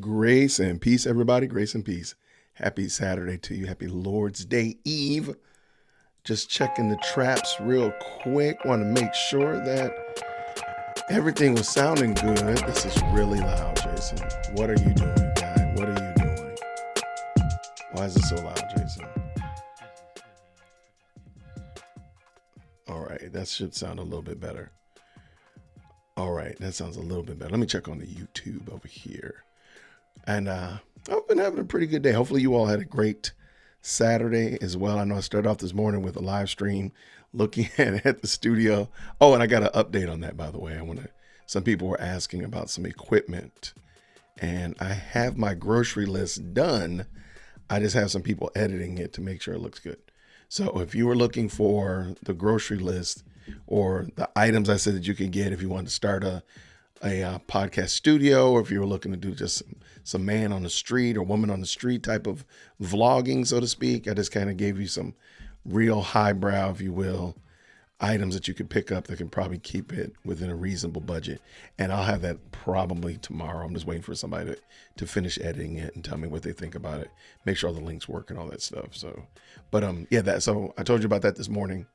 Grace and peace, everybody. Grace and peace. Happy Saturday to you. Happy Lord's Day Eve. Just checking the traps real quick. Want to make sure that everything was sounding good. This is really loud, Jason. What are you doing, guy? What are you doing? Why is it so loud, Jason? All right, that should sound a little bit better. All right, that sounds a little bit better. Let me check on the YouTube over here. And I've been having a pretty good day. Hopefully you all had a great Saturday as well. I know I started off this morning with a live stream looking at the studio. Oh, and I got an update on that, by the way. Some people were asking about some equipment, and I have my grocery list done. I just have some people editing it to make sure it looks good. So if you were looking for the grocery list or the items I said that you can get if you want to start a podcast studio, or if you were looking to do just some man on the street or woman on the street type of vlogging, so to speak, I just kind of gave you some real highbrow, if you will, items that you could pick up that can probably keep it within a reasonable budget. And I'll have that probably tomorrow. I'm just waiting for somebody to finish editing it and tell me what they think about it, make sure all the links work and all that stuff. So, but so I told you about that this morning,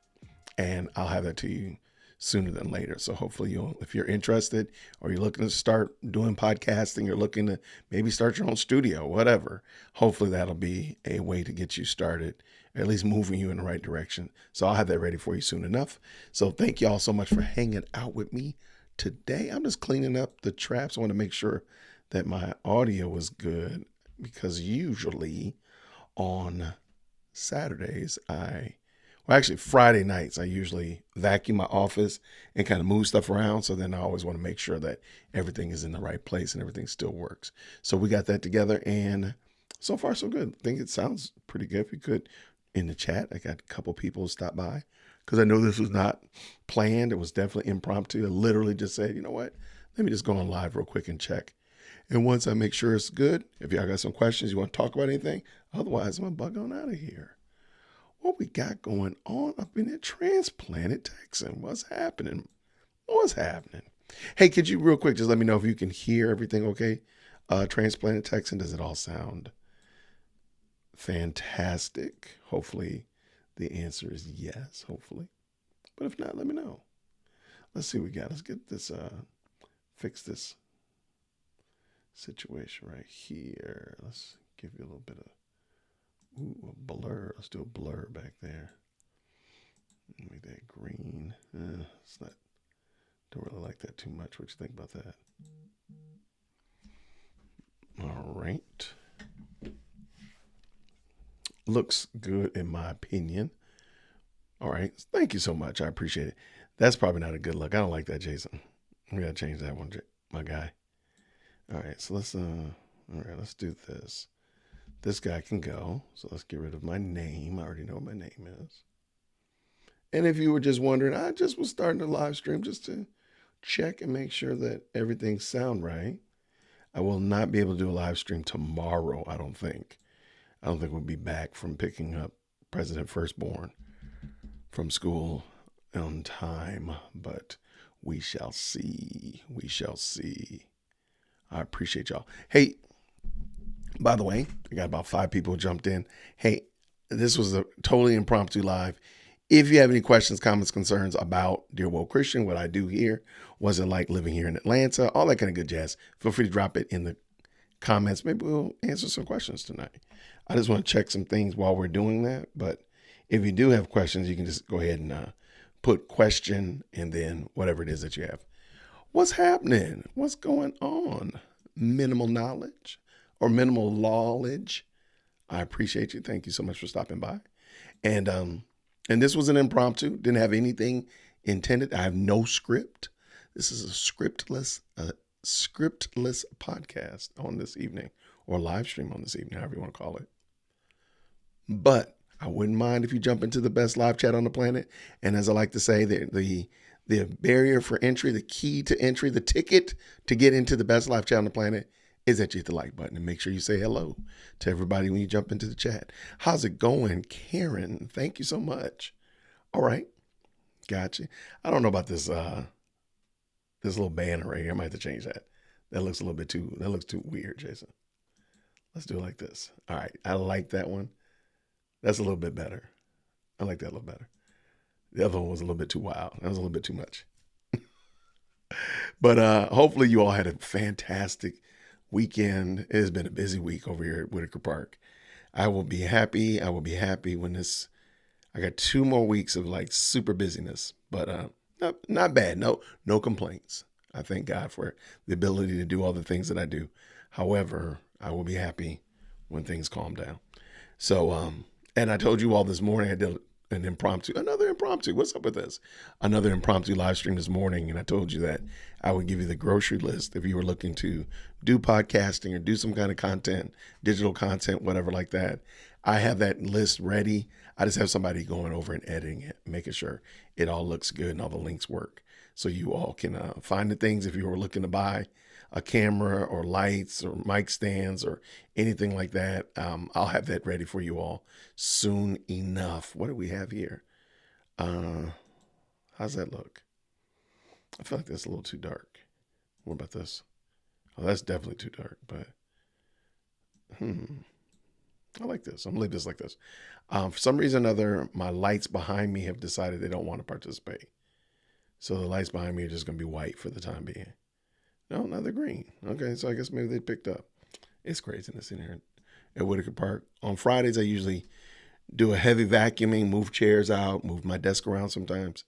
and I'll have that to you sooner than later. So hopefully if you're interested, or you're looking to start doing podcasting, you're looking to maybe start your own studio, whatever, hopefully that'll be a way to get you started, or at least moving you in the right direction. So I'll have that ready for you soon enough. So thank you all so much for hanging out with me today. I'm just cleaning up the traps. I want to make sure that my audio was good, because usually on Saturdays, actually Friday nights, I usually vacuum my office and kind of move stuff around. So then I always want to make sure that everything is in the right place and everything still works. So we got that together, and so far so good. I think it sounds pretty good. If you could, in the chat, I got a couple people stop by, because I know this was not planned. It was definitely impromptu. I literally just said, you know what, let me just go on live real quick and check. And once I make sure it's good, if y'all got some questions, you want to talk about anything, otherwise I'm going to bug on out of here. What we got going on up in that transplanted Texan? What's happening? What's happening? Hey, could you real quick just let me know if you can hear everything okay? Transplanted Texan, does it all sound fantastic? Hopefully the answer is yes, hopefully. But if not, let me know. Let's see what we got. Let's get this, fix this situation right here. Let's give you a little bit of a blur. Let's do a blur back there. Make that green. It's not. Don't really like that too much. What you think about that? All right. Looks good in my opinion. All right. Thank you so much. I appreciate it. That's probably not a good look. I don't like that, Jason. We gotta change that one, my guy. All right. So let's do this. This guy can go. So let's get rid of my name. I already know what my name is. And if you were just wondering, I just was starting a live stream just to check and make sure that everything sound right. I will not be able to do a live stream tomorrow, I don't think. I don't think we'll be back from picking up President Firstborn from school on time, but we shall see. We shall see. I appreciate y'all. Hey, by the way, I got about 5 people jumped in. Hey, this was a totally impromptu live. If you have any questions, comments, concerns about Dear Woke Christian, what I do here, was it like living here in Atlanta, all that kind of good jazz, feel free to drop it in the comments. Maybe we'll answer some questions tonight. I just want to check some things while we're doing that. But if you do have questions, you can just go ahead and put question and then whatever it is that you have. What's happening? What's going on? Minimal knowledge or minimal knowledge. I appreciate you. Thank you so much for stopping by. And this was an impromptu. Didn't have anything intended. I have no script. This is a scriptless podcast on this evening, or live stream on this evening, however you want to call it. But I wouldn't mind if you jump into the best live chat on the planet. And as I like to say, the barrier for entry, the key to entry, the ticket to get into the best live chat on the planet is that you hit the like button, and make sure you say hello to everybody when you jump into the chat. How's it going, Karen? Thank you so much. All right. Gotcha. I don't know about this little banner right here. I might have to change that. That looks too weird, Jason. Let's do it like this. All right. I like that one. That's a little bit better. I like that a little better. The other one was a little bit too wild. That was a little bit too much. But hopefully you all had a fantastic weekend. It has been a busy week over here at Whitaker Park. I will be happy. I will be happy when this. I got 2 more weeks of like super busyness, but not bad. No complaints. I thank God for the ability to do all the things that I do. However, I will be happy when things calm down. So, and I told you all this morning I did another impromptu. What's up with this? Another impromptu live stream this morning, and I told you that I would give you the grocery list if you were looking to do podcasting or do some kind of content, digital content, whatever like that. I have that list ready. I just have somebody going over and editing it, making sure it all looks good and all the links work. So you all can find the things if you were looking to buy a camera or lights or mic stands or anything like that. I'll have that ready for you all soon enough. What do we have here? How's that look? I feel like that's a little too dark. What about this? Oh, that's definitely too dark, but I like this. I'm gonna leave this like this. For some reason or other, my lights behind me have decided they don't want to participate. So the lights behind me are just gonna be white for the time being. No, now they're green. Okay, so I guess maybe they picked up. It's craziness in here at Whitaker Park. On Fridays, I usually do a heavy vacuuming, move chairs out, move my desk around sometimes.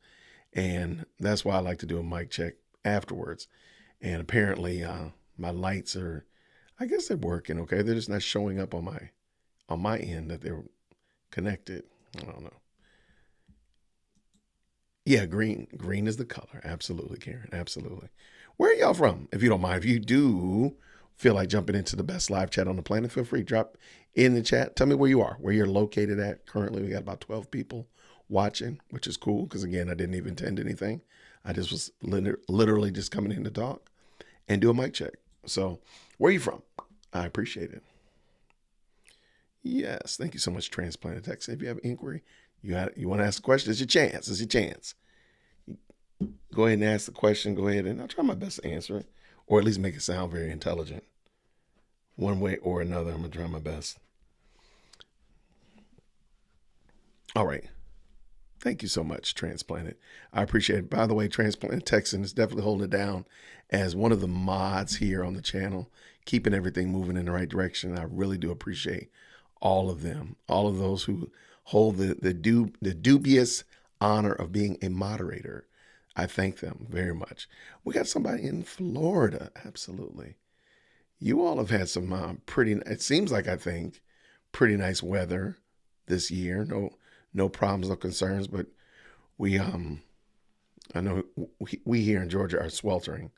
And that's why I like to do a mic check afterwards. And apparently my lights are, I guess they're working okay. They're just not showing up on my end that they're connected. I don't know. Yeah, green. Green is the color. Absolutely, Karen. Absolutely. Where are y'all from? If you don't mind, if you do feel like jumping into the best live chat on the planet, feel free. Drop in the chat. Tell me where you are, where you're located at. Currently, we got about 12 people watching, which is cool because, again, I didn't even intend anything. I just was literally just coming in to talk and do a mic check. So where are you from? I appreciate it. Yes. Thank you so much, Transplanted Text. If you have an inquiry, you want to ask a question, it's your chance. It's your chance. Go ahead and ask the question. Go ahead and I'll try my best to answer it, or at least make it sound very intelligent. One way or another, I'm going to try my best. All right. Thank you so much, Transplanted. I appreciate it. By the way, Transplanted Texan is definitely holding it down as one of the mods here on the channel, keeping everything moving in the right direction. I really do appreciate all of them, all of those who hold the dubious honor of being a moderator. I thank them very much. We got somebody in Florida. Absolutely. You all have had some it seems like, I think, pretty nice weather this year. No problems, no concerns, but we, I know we here in Georgia are sweltering,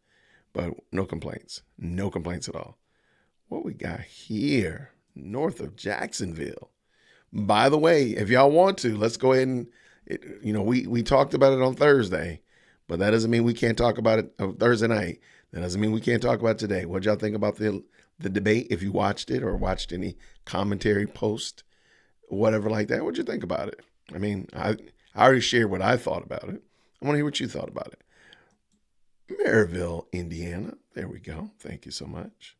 but no complaints at all. What we got here, north of Jacksonville. By the way, if y'all want to, let's go ahead and, we talked about it on Thursday, but that doesn't mean we can't talk about it on Thursday night. That doesn't mean we can't talk about it today. What y'all think about the debate? If you watched it or watched any commentary post, whatever like that, what'd you think about it? I mean, I already shared what I thought about it. I want to hear what you thought about it. Maryville, Indiana. There we go. Thank you so much.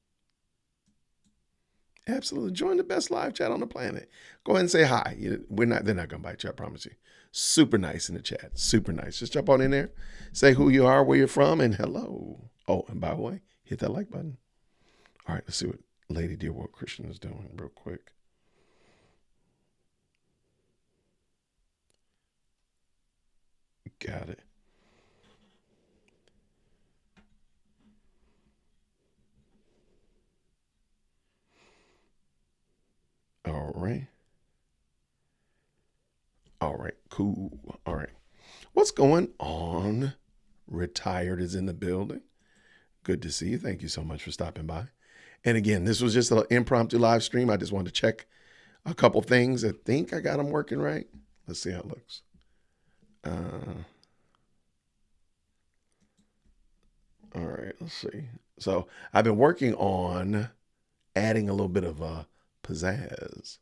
Absolutely. Join the best live chat on the planet. Go ahead and say hi. They're not going to bite you, I promise you. Super nice in the chat. Super nice. Just jump on in there. Say who you are, where you're from, and hello. Oh, and by the way, hit that like button. All right, let's see what Lady Dearworld Christian is doing real quick. Got it. All right. All right. Cool. All right. What's going on? Retired is in the building. Good to see you. Thank you so much for stopping by. And again, this was just an impromptu live stream. I just wanted to check a couple things. I think I got them working right. Let's see how it looks. All right, let's see. So I've been working on adding a little bit of pizzazz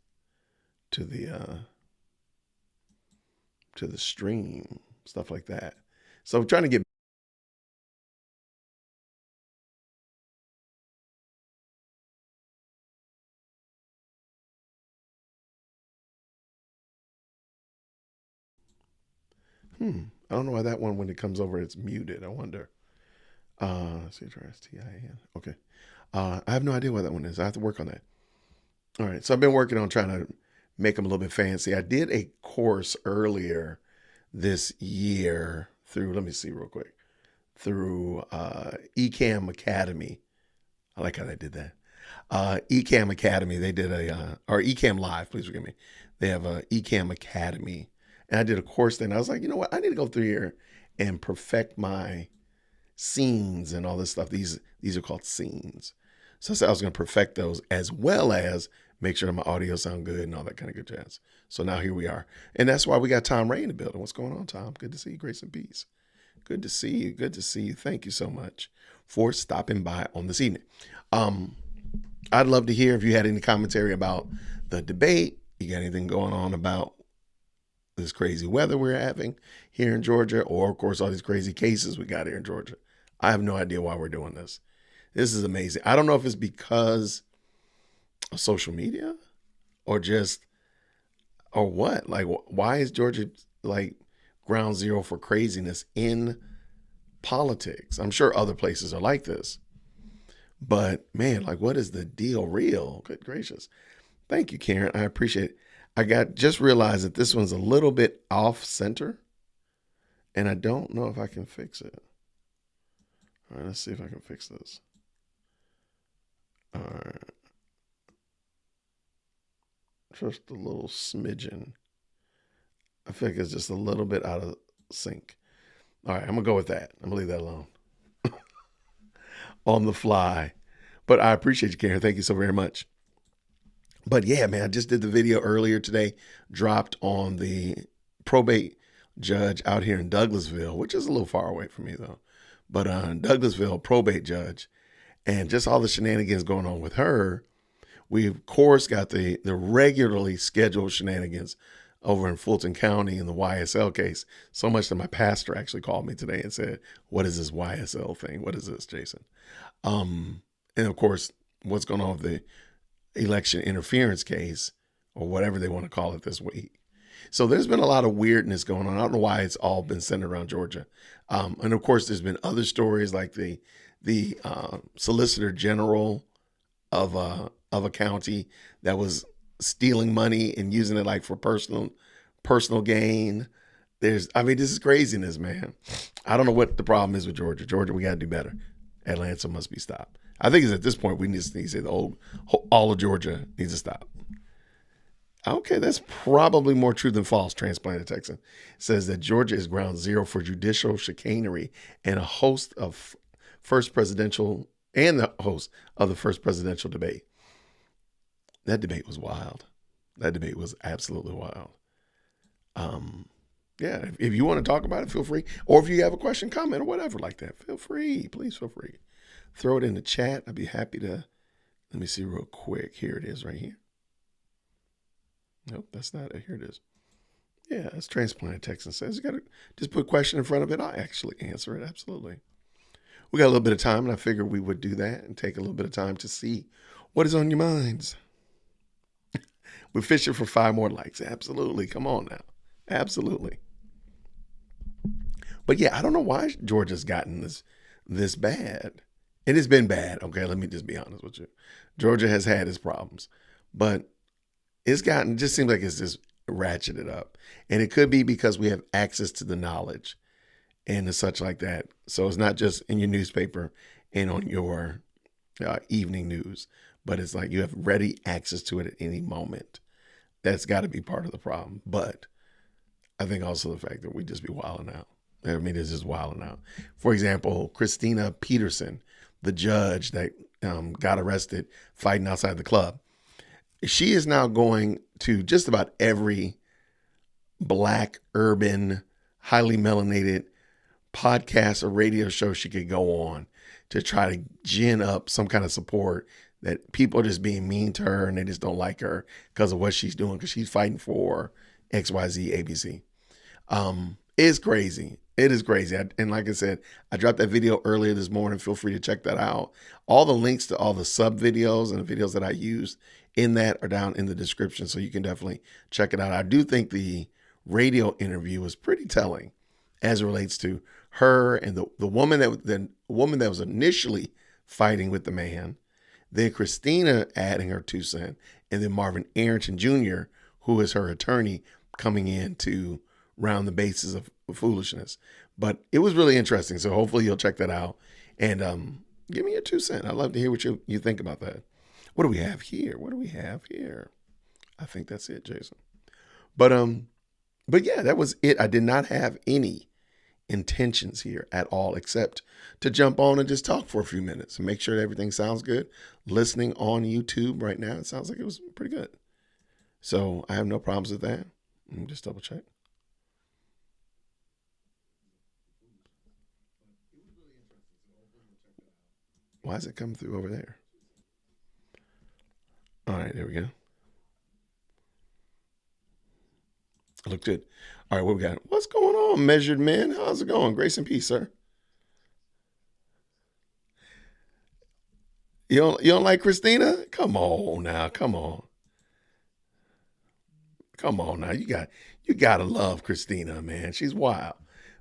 to the stream, stuff like that. So I'm trying to get I don't know why that one, when it comes over, it's muted. I wonder. C-T-I-N. Okay. I have no idea what that one is. I have to work on that. All right. So I've been working on trying to make them a little bit fancy. I did a course earlier this year through, let me see real quick, through Ecamm Academy. I like how they did that. Ecamm Academy, they did or Ecamm Live, please forgive me. They have a Ecamm Academy. And I did a course then. I was like, you know what? I need to go through here and perfect my scenes and all this stuff. These are called scenes. So I said I was going to perfect those, as well as make sure that my audio sound good and all that kind of good jazz. So now here we are. And that's why we got Tom Ray in the building. What's going on, Tom? Good to see you. Grace and peace. Good to see you. Good to see you. Thank you so much for stopping by on this evening. I'd love to hear if you had any commentary about the debate. You got anything going on about this crazy weather we're having here in Georgia, or of course all these crazy cases we got here in Georgia. I have no idea why we're doing this. This is amazing. I don't know if it's because of social media or what. Like, why is Georgia like ground zero for craziness in politics? I'm sure other places are like this, but man, like, what is the deal? Real? Good gracious. Thank you, Karen. I appreciate it. I just realized that this one's a little bit off center, and I don't know if I can fix it. All right, let's see if I can fix this. All right. Just a little smidgen. I think it's just a little bit out of sync. All right, I'm going to go with that. I'm going to leave that alone. On the fly. But I appreciate you, Karen. Thank you so very much. But yeah, man, I just did the video earlier today, dropped on the probate judge out here in Douglasville, which is a little far away from me though. But Douglasville probate judge, and just all the shenanigans going on with her. We of course got the regularly scheduled shenanigans over in Fulton County in the YSL case. So much that my pastor actually called me today and said, "What is this YSL thing? What is this, Jason?" And of course, what's going on with the election interference case, or whatever they want to call it this week. So there's been a lot of weirdness going on. I don't know why it's all been centered around Georgia. And of course, there's been other stories like the Solicitor General of a county that was stealing money and using it like for personal gain. This is craziness, man. I don't know what the problem is with Georgia. Georgia, we got to do better. Atlanta must be stopped. I think it's at this point we need to say all of Georgia needs to stop. Okay, that's probably more true than false. Transplanted Texan it says that Georgia is ground zero for judicial chicanery and the host of the first presidential debate. That debate was wild. That debate was absolutely wild. Yeah, if you want to talk about it, feel free. Or if you have a question, comment, or whatever like that, feel free. Please feel free. Throw it in the chat. I'd be happy to. Let me see real quick. Here it is right here. Nope, that's not it. Here it is. Yeah, that's Transplanted Texan says. You got to just put a question in front of it. I'll actually answer it. Absolutely. We got a little bit of time, and I figured we would do that and take a little bit of time to see what is on your minds. We're fishing for 5 more likes. Absolutely. Come on now. Absolutely. But yeah, I don't know why Georgia's gotten this bad. It has been bad. Okay, let me just be honest with you. Georgia has had its problems, but just seems like it's just ratcheted up. And it could be because we have access to the knowledge and such like that. So it's not just in your newspaper and on your evening news, but it's like you have ready access to it at any moment. That's got to be part of the problem. But I think also the fact that we just be wilding out. I mean, it's just wilding out. For example, Christina Peterson, the judge that got arrested fighting outside the club. She is now going to just about every Black, urban, highly melanated podcast or radio show she could go on to try to gin up some kind of support that people are just being mean to her and they just don't like her because of what she's doing, because she's fighting for XYZ ABC. It's crazy. It is crazy. And like I said, I dropped that video earlier this morning. Feel free to check that out. All the links to all the sub videos and the videos that I used in that are down in the description. So you can definitely check it out. I do think the radio interview was pretty telling. as it relates to her and the woman that was initially fighting with the man, then Christina adding her 2 cents, and then Marvin Arrington Jr., who is her attorney, coming in to round the bases of foolishness. But it was really interesting. So hopefully you'll check that out and give me your 2 cents. I'd love to hear what you think about that. What do we have here? What do we have here? I think that's it, Jason. But yeah, that was it. I did not have any intentions here at all, except to jump on and just talk for a few minutes and make sure that everything sounds good. Listening on YouTube right now, it sounds like it was pretty good. So I have no problems with that. Let me just double check. Why is it coming through over there? All right, there we go. It looked good. All right, what we got? What's going on, Measured Man? How's it going? Grace and peace, sir. You don't like Christina? Come on now. Come on. Come on now. You gotta love Christina, man. She's wild.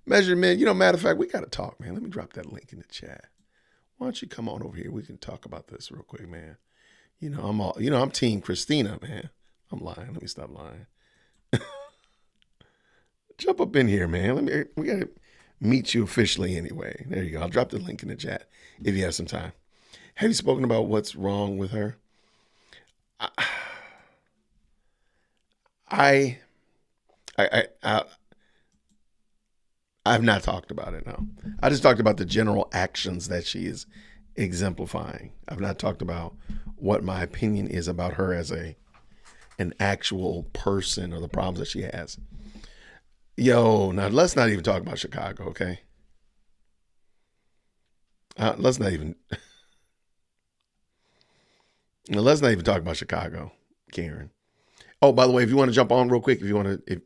Measured Man, matter of fact, we gotta talk, man. Let me drop that link in the chat. Why don't you come on over here? We can talk about this real quick, man. I'm team Christina, man. I'm lying. Let me stop lying. Jump up in here, man. We gotta meet you officially anyway. There you go. I'll drop the link in the chat if you have some time. Have you spoken about what's wrong with her? I've not talked about it, no. I just talked about the general actions that she is exemplifying. I've not talked about what my opinion is about her as an actual person or the problems that she has. Yo, now let's not even talk about Chicago, okay? Let's not even talk about Chicago, Karen. Oh, by the way, if you want to jump on real quick,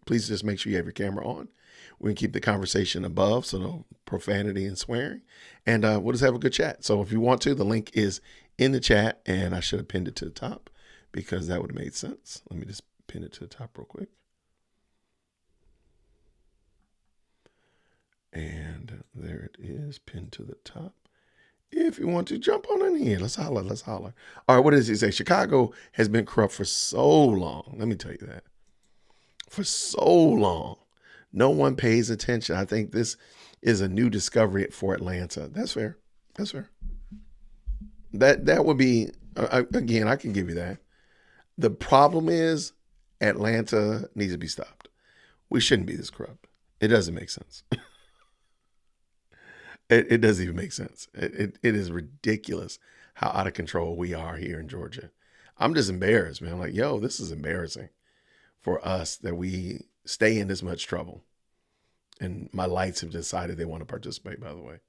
please just make sure you have your camera on. We can keep the conversation above, so no profanity and swearing. And we'll just have a good chat. So if you want to, the link is in the chat, and I should have pinned it to the top because that would have made sense. Let me just pin it to the top real quick. And there it is, pinned to the top. If you want to jump on in here, let's holler. All right, what does he say? Chicago has been corrupt for so long. Let me tell you that. For so long. No one pays attention. I think this is a new discovery for Atlanta. That's fair. That would be, again, I can give you that. The problem is Atlanta needs to be stopped. We shouldn't be this corrupt. It doesn't make sense. It doesn't even make sense. It is ridiculous how out of control we are here in Georgia. I'm just embarrassed, man. I'm like, yo, this is embarrassing for us that we stay in this much trouble. And my lights have decided they want to participate, by the way.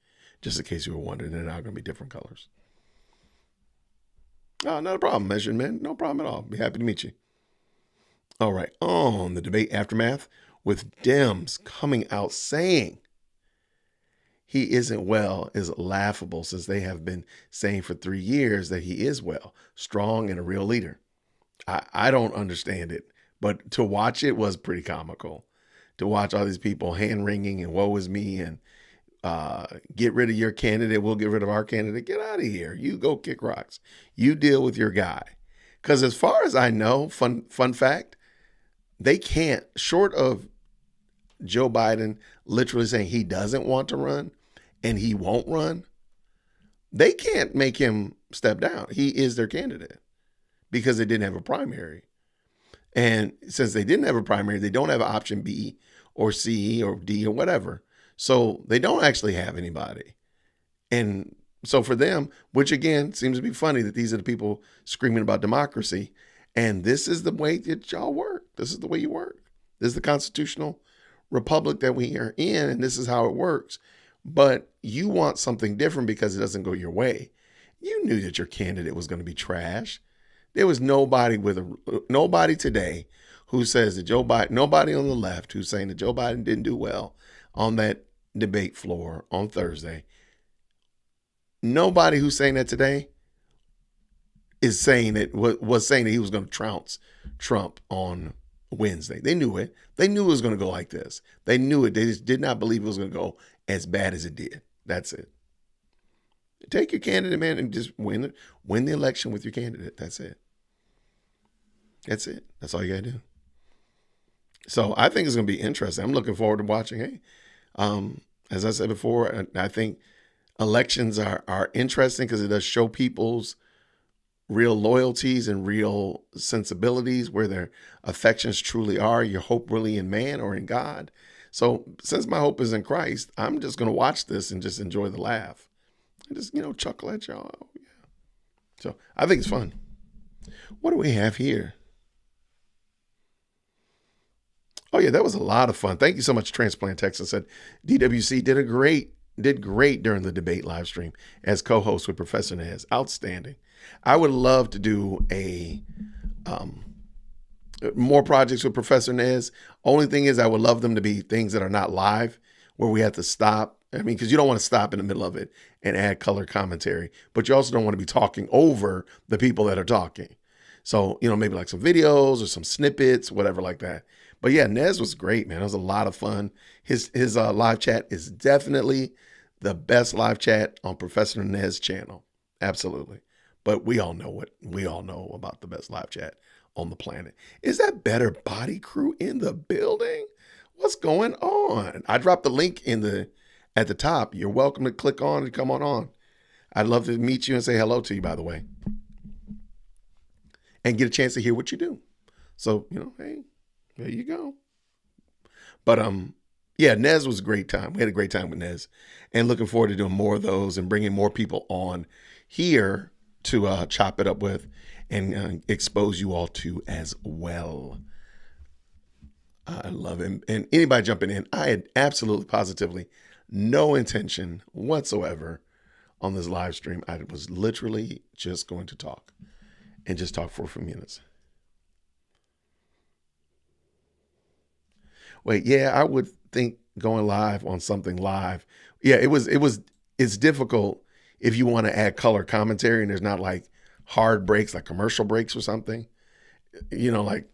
Just in case you were wondering, they're now going to be different colors. Oh, not a problem, Measured Man. No problem at all. Be happy to meet you. All right. On the debate aftermath with Dems coming out saying he isn't well is laughable, since they have been saying for 3 years that he is well, strong, and a real leader. I don't understand it, but to watch it was pretty comical. To watch all these people hand-wringing and woe is me and get rid of your candidate, we'll get rid of our candidate. Get out of here. You go kick rocks. You deal with your guy. Because as far as I know, fun fact, they can't, short of Joe Biden literally saying he doesn't want to run and he won't run, they can't make him step down. He is their candidate because they didn't have a primary. And since they didn't have a primary, they don't have an option B or C or D or whatever. So they don't actually have anybody. And so for them, which again seems to be funny that these are the people screaming about democracy, and this is the way that y'all work. This is the way you work. This is the constitutional republic that we are in, and this is how it works. But you want something different because it doesn't go your way. You knew that your candidate was going to be trash. There was nobody today who says that Joe Biden, nobody on the left who's saying that Joe Biden didn't do well on that debate floor on Thursday. Nobody who's saying that today is saying that was saying that he was going to trounce Trump on Wednesday. They knew it. They knew it was going to go like this. They knew it. They just did not believe it was going to go as bad as it did. That's it. Take your candidate, man, and just win the election with your candidate. That's it. That's it. That's all you got to do. So I think it's going to be interesting. I'm looking forward to watching. Hey, as I said before, I think elections are interesting because it does show people's real loyalties and real sensibilities, where their affections truly are. Your hope really in man or in God. So since my hope is in Christ, I'm just going to watch this and just enjoy the laugh and just, chuckle at y'all. Yeah. So I think it's fun. What do we have here? Oh yeah, that was a lot of fun. Thank you so much, Transplant Texas. Said DWC did great during the debate live stream as co-host with Professor Nez. Outstanding. I would love to do a more projects with Professor Nez. Only thing is, I would love them to be things that are not live, where we have to stop. I mean, because you don't want to stop in the middle of it and add color commentary, but you also don't want to be talking over the people that are talking. So, maybe like some videos or some snippets, whatever like that. But yeah, Nez was great, man. It was a lot of fun. His live chat is definitely the best live chat on Professor Nez channel. Absolutely. But we all know about the best live chat on the planet. Is that Better Body Crew in the building? What's going on? I dropped the link at the top. You're welcome to click on and come on. I'd love to meet you and say hello to you, by the way, and get a chance to hear what you do. So, hey, there you go. But yeah, Nez was a great time. We had a great time with Nez, and looking forward to doing more of those and bringing more people on here to chop it up with and expose you all to as well. I love it. And anybody jumping in, I had absolutely positively no intention whatsoever on this live stream. I was literally just going to talk and just talk for a few minutes. Wait, yeah, I would think going live on something live. Yeah, it's difficult if you want to add color commentary and there's not like hard breaks, like commercial breaks or something. Like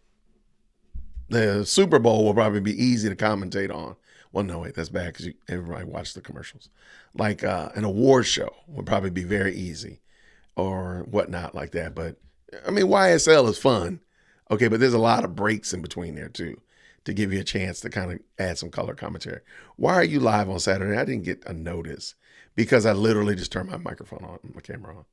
the Super Bowl will probably be easy to commentate on. Well, no, wait, that's bad because everybody watched the commercials. Like an award show would probably be very easy or whatnot like that. But I mean, YSL is fun. Okay, but there's a lot of breaks in between there too, to give you a chance to kind of add some color commentary. Why are you live on Saturday? I didn't get a notice because I literally just turned my microphone on, my camera on.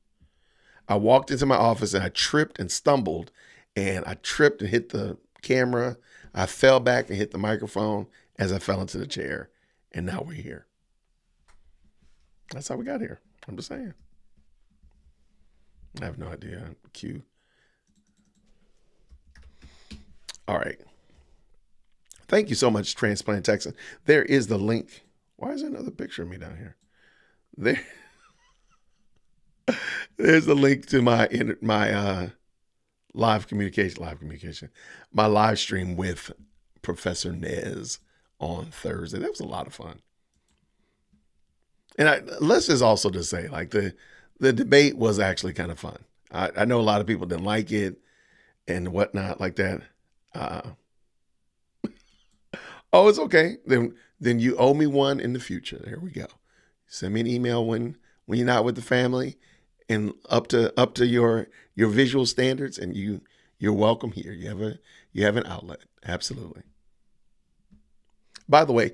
I walked into my office and I tripped and stumbled, and I tripped and hit the camera. I fell back and hit the microphone as I fell into the chair, and now we're here. That's how we got here. I'm just saying. I have no idea. Q. All right. Thank you so much, Transplant Texan. There is the link. Why is there another picture of me down here? There's the link to my live communication, my live stream with Professor Nez on Thursday. That was a lot of fun. And let's just also just say, like, the debate was actually kind of fun. I know a lot of people didn't like it and whatnot like that. Oh, it's okay. Then you owe me one in the future. There we go. Send me an email when you're not with the family and up to your visual standards, and you're welcome here. You have an outlet. Absolutely. By the way,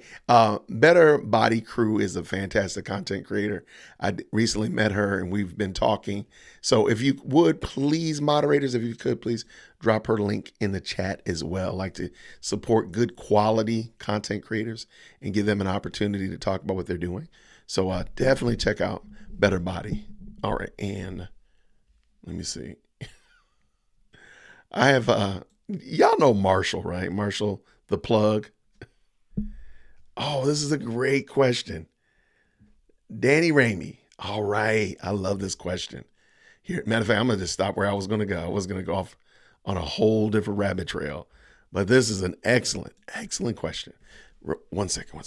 Better Body Crew is a fantastic content creator. I recently met her and we've been talking. So if you would, please, moderators, if you could, please drop her link in the chat as well. I'd like to support good quality content creators and give them an opportunity to talk about what they're doing. So definitely check out Better Body. All right. And let me see. I have, y'all know Marshall, right? Marshall, the plug. Oh, this is a great question. Danny Ramey. All right. I love this question. Here, matter of fact, I'm going to just stop where I was going to go. I was going to go off on a whole different rabbit trail. But this is an excellent, excellent question. One second.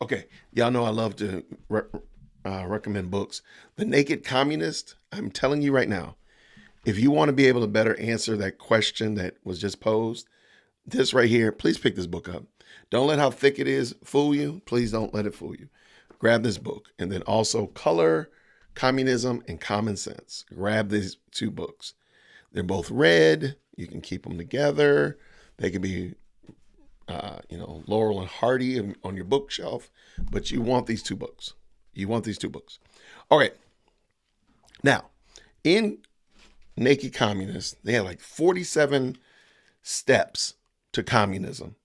Okay, y'all know I love to recommend books. The Naked Communist. I'm telling you right now, if you want to be able to better answer that question that was just posed, this right here, please pick this book up. Don't let how thick it is fool you. Please don't let it fool you. Grab this book. And then also Color, Communism, and Common Sense. Grab these two books. They're both red. You can keep them together. They can be, Laurel and Hardy on your bookshelf. But you want these two books. You want these two books. All right. Now, in Naked Communist, they have like 47 steps to communism.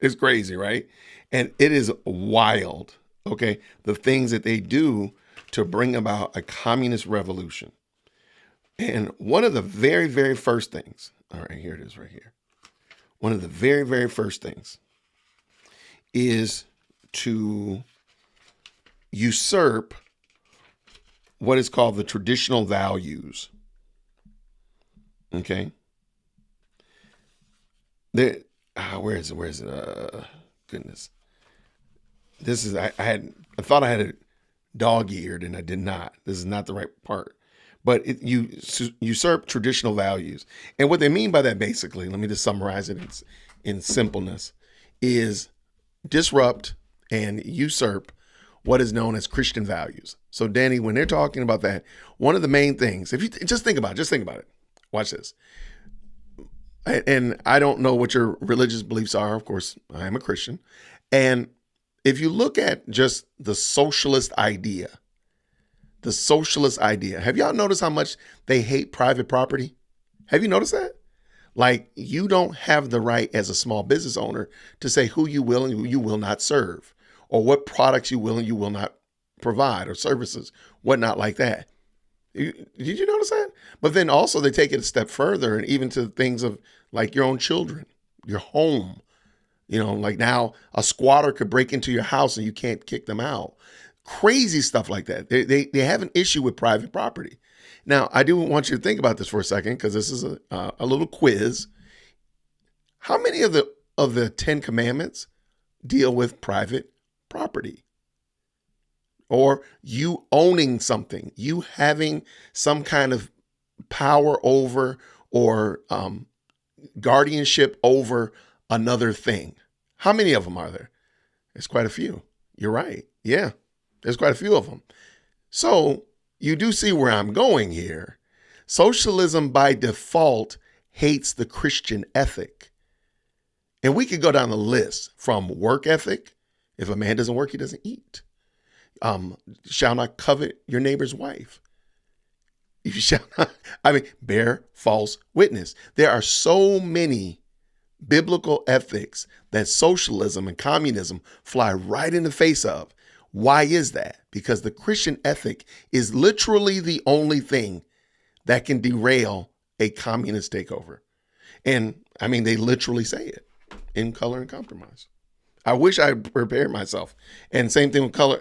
It's crazy, right? And it is wild, okay? The things that they do to bring about a communist revolution. And one of the very, very first things, all right, here it is right here. One of the very, very first things is to usurp what is called the traditional values. Okay? Where is it? Goodness. This is, I thought I had it dog-eared and I did not. This is not the right part. But you usurp traditional values. And what they mean by that, basically, let me just summarize it in simpleness, is disrupt and usurp what is known as Christian values. So, Danny, when they're talking about that, one of the main things, if you just think about it. Watch this. And I don't know what your religious beliefs are. Of course, I am a Christian. And if you look at just the socialist idea, have y'all noticed how much they hate private property? Have you noticed that? Like, you don't have the right as a small business owner to say who you will and who you will not serve, or what products you will and you will not provide, or services, whatnot like that. Did you notice that? But then also they take it a step further, and even to things of like your own children, your home. Like now a squatter could break into your house and you can't kick them out. Crazy stuff like that. They have an issue with private property. Now, I do want you to think about this for a second, because this is a little quiz. How many of the 10 Commandments deal with private property? Or you owning something, you having some kind of power over or guardianship over another thing. How many of them are there? There's quite a few. You're right. Yeah, there's quite a few of them. So you do see where I'm going here. Socialism by default hates the Christian ethic. And we could go down the list from work ethic. If a man doesn't work, he doesn't eat. Shall not covet your neighbor's wife. You shall not, bear false witness. There are so many biblical ethics that socialism and communism fly right in the face of. Why is that? Because the Christian ethic is literally the only thing that can derail a communist takeover. And they literally say it in Color and Compromise. I wish I prepared myself. And same thing with Color.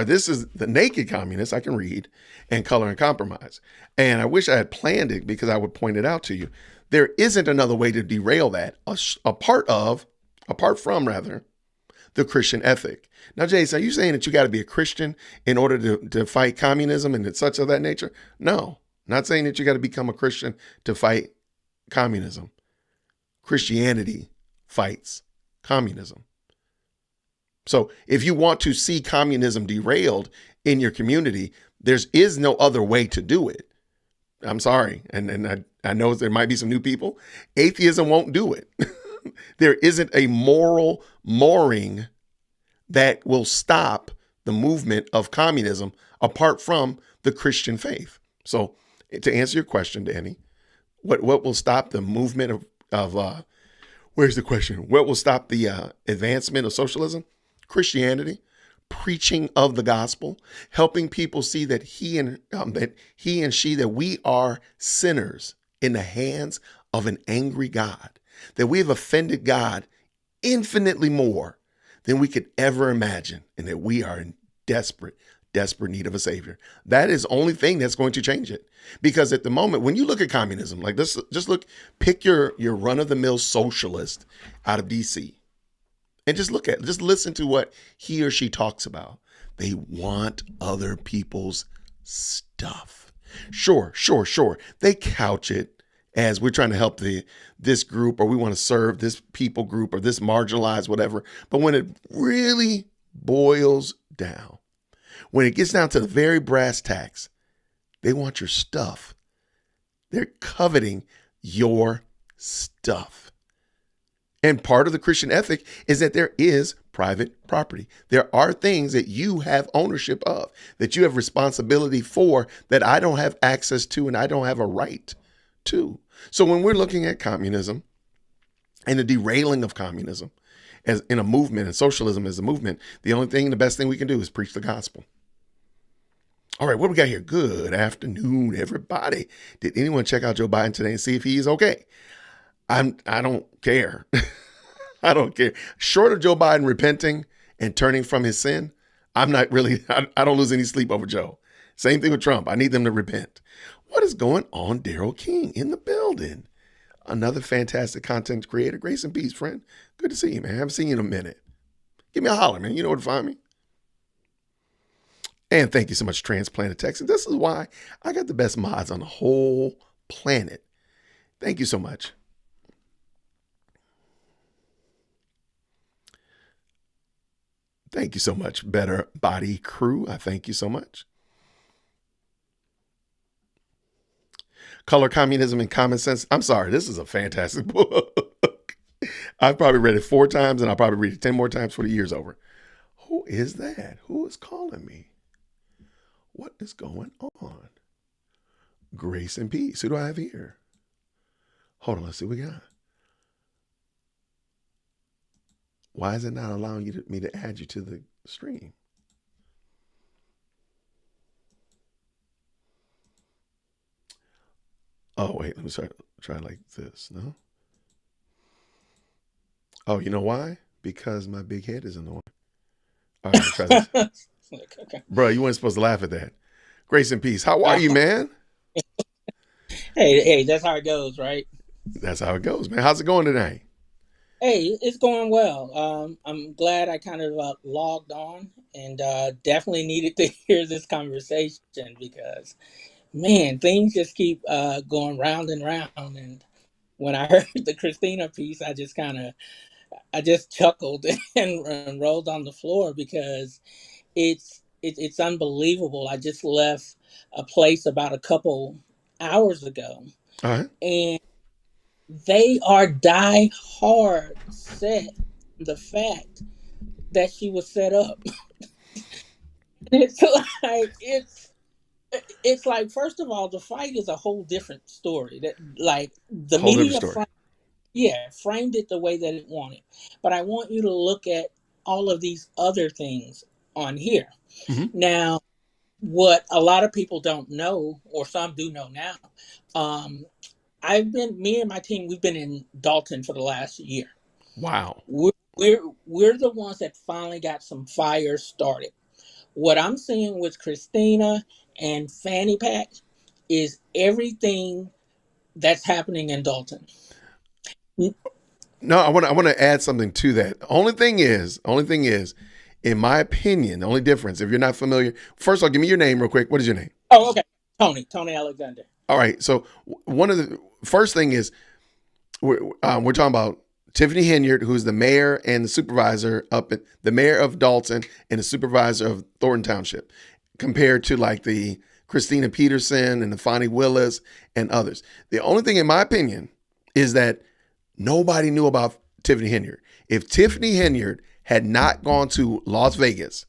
This is the Naked Communist, I can read, and Color and Compromise. And I wish I had planned it, because I would point it out to you. There isn't another way to derail that apart from the Christian ethic. Now, Jace, are you saying that you got to be a Christian in order to fight communism and such of that nature? No, not saying that you got to become a Christian to fight communism. Christianity fights communism. So if you want to see communism derailed in your community, there is no other way to do it. I'm sorry. And I know there might be some new people. Atheism won't do it. There isn't a moral mooring that will stop the movement of communism apart from the Christian faith. So to answer your question, Danny, what will stop the movement of where's the question? What will stop the advancement of socialism? Christianity, preaching of the gospel, helping people see that that we are sinners in the hands of an angry God, that we have offended God infinitely more than we could ever imagine, and that we are in desperate need of a savior. That is the only thing that's going to change it. Because at the moment, when you look at communism, like this, pick your run-of-the-mill socialist out of DC. And just listen to what he or she talks about. They want other people's stuff. Sure. They couch it as we're trying to help this group, or we want to serve this people group, or this marginalized whatever. But when it really boils down, when it gets down to the very brass tacks, they want your stuff. They're coveting your stuff. And part of the Christian ethic is that there is private property. There are things that you have ownership of, that you have responsibility for, that I don't have access to and I don't have a right to. So when we're looking at communism and the derailing of communism as in a movement, and socialism as a movement, the best thing we can do is preach the gospel. All right, what do we got here? Good afternoon, everybody. Did anyone check out Joe Biden today and see if he's okay? I don't care. I don't care. Short of Joe Biden repenting and turning from his sin, I'm not really, I don't lose any sleep over Joe. Same thing with Trump. I need them to repent. What is going on? Daryl King in the building. Another fantastic content creator. Grace and peace, friend. Good to see you, man. I haven't seen you in a minute. Give me a holler, man. You know where to find me. And thank you so much, Transplanted Texas. This is why I got the best mods on the whole planet. Thank you so much. Thank you so much, Better Body Crew. I thank you so much. Color, Communism, and Common Sense. I'm sorry, this is a fantastic book. I've probably read it 4 times, and I'll probably read it 10 more times for the year's over. Who is that? Who is calling me? What is going on? Grace and peace. Who do I have here? Hold on, let's see what we got. Why is it not allowing me to add you to the stream? Oh, wait, let me try like this. No? Oh, you know why? Because my big head is in the way. All right, try this. Okay. Bro, you weren't supposed to laugh at that. Grace and peace. How are you, man? Hey, that's how it goes, right? That's how it goes, man. How's it going today? Hey, it's going well. I'm glad I kind of logged on, and definitely needed to hear this conversation because, man, things just keep going round and round. And when I heard the Christina piece, I just chuckled and rolled on the floor because it's unbelievable. I just left a place about a couple hours ago, All right. and they are die hard set on the fact that she was set up. It's like it's like, first of all, the fight is a whole different story. That, like, the Whole different media story. framed it the way that it wanted. But I want you to look at all of these other things on here. Mm-hmm. Now, what a lot of people don't know, or some do know now, me and my team, we've been in Dalton for the last year. Wow. We're the ones that finally got some fires started. What I'm seeing with Christina and Fanny Pack is everything that's happening in Dalton. No, I want to add something to that. Only thing is, in my opinion, the only difference, if you're not familiar, first of all, give me your name real quick. What is your name? Oh, okay. Tony Alexander. All right. So one of the first thing is we're talking about Tiffany Henyard, who's the mayor and the supervisor the mayor of Dalton and the supervisor of Thornton Township, compared to like the Christina Peterson and the Fonnie Willis and others. The only thing, in my opinion, is that nobody knew about Tiffany Henyard. If Tiffany Henyard had not gone to Las Vegas,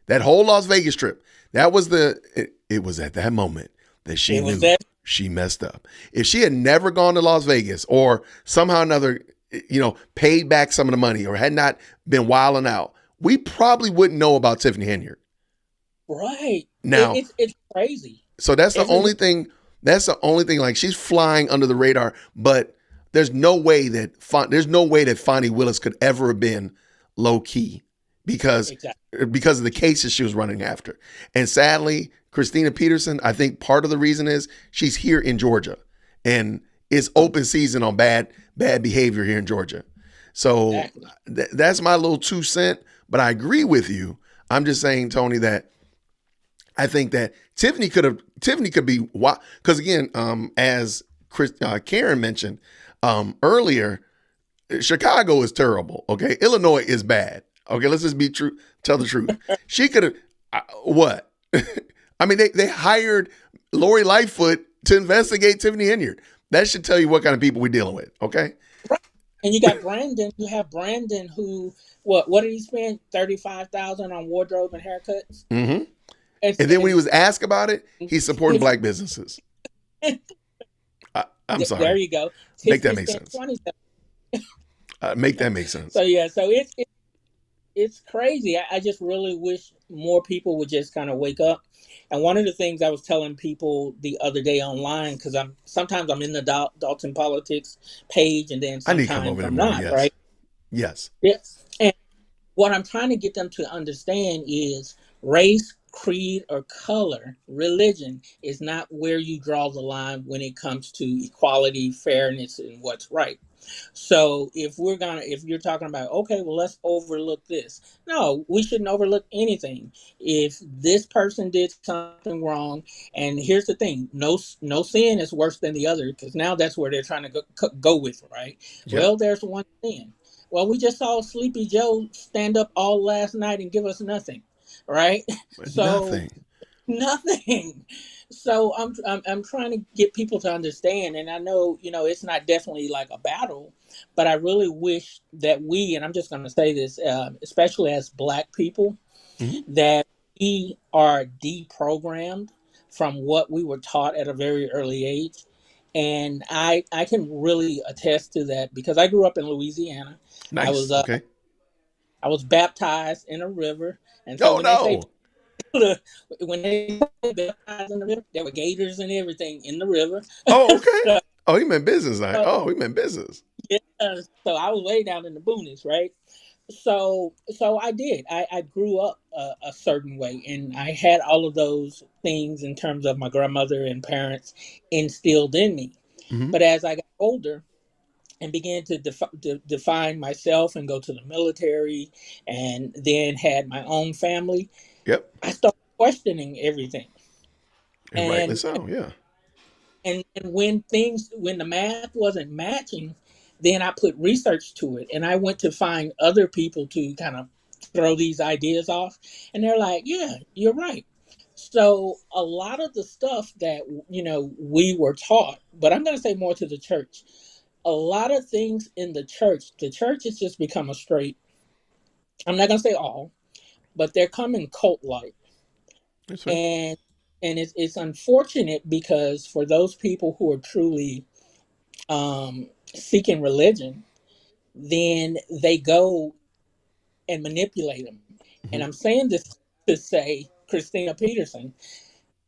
that whole Las Vegas trip, it was at that moment that she knew she messed up. If she had never gone to Las Vegas, or somehow or another, paid back some of the money, or had not been wilding out, we probably wouldn't know about Tiffany Henyard. Right. Now, it's crazy. So that's the only thing. That's the only thing. Like, she's flying under the radar, but there's no way that Fonnie Willis could ever have been low key because of the cases she was running after. And sadly, Christina Peterson, I think part of the reason is she's here in Georgia, and it's open season on bad behavior here in Georgia. So exactly. that's my little 2 cent. But I agree with you. I'm just saying, Tony, that I think that Tiffany could be because again, as Karen mentioned earlier, Chicago is terrible. Okay, Illinois is bad. Okay, let's just be true. Tell the truth. She could have what? I mean, they hired Lori Lightfoot to investigate Tiffany Henyard. That should tell you what kind of people we're dealing with. Okay. Right. And you got Brandon. You have Brandon who what did he spend 35,000 on wardrobe and haircuts? Mm-hmm. It's, And then when he and was asked about it, he's supporting Tiffany, black businesses. I'm there sorry. you go. Make that Tiffany make spent sense. 27. Make that make sense. So yeah, so it's crazy. I just really wish more people would just kind of wake up. And one of the things I was telling people the other day online, because I'm in the Dalton Politics page, and then I need to come sometimes over there I'm more. not, Yes. right? Yes. Yes. And what I'm trying to get them to understand is race, creed, or color, religion is not where you draw the line when it comes to equality, fairness, and what's right. So if you're talking about, okay, well, let's overlook this. No, we shouldn't overlook anything. If this person did something wrong, and here's the thing, no sin is worse than the other, because now that's where they're trying to go with, right? Yep. Well, there's one sin. Well, we just saw Sleepy Joe stand up all last night and give us nothing, right? So Nothing. nothing. So I'm trying to get people to understand, and I know it's not definitely like a battle, but I really wish that we, and I'm just going to say this, especially as Black people, Mm-hmm. that we are deprogrammed from what we were taught at a very early age. And I can really attest to that because I grew up in Louisiana. I was Nice. uh, Okay. I was baptized in a river, and so Oh when they say no. when they baptized in the river, there were gators and everything in the river. Oh, okay. so, Oh, he meant business. uh, Oh, he meant business. yeah, so I was way down in the boonies, right? So I did. I grew up a certain way, and I had all of those things in terms of my grandmother and parents instilled in me. Mm-hmm. But as I got older and began to define myself and go to the military, and then had my own family, Yep. I started questioning everything. And rightly And so. Yeah. and when the math wasn't matching, then I put research to it, and I went to find other people to kind of throw these ideas off, and they're like, yeah, you're right. So a lot of the stuff that we were taught, but I'm going to say more to the church, a lot of things in the church has just become a straight, I'm not going to say all, but they're coming cult like. That's right. And it's unfortunate because for those people who are truly seeking religion, then they go and manipulate them. And Mm-hmm. I'm saying this to say Christina Peterson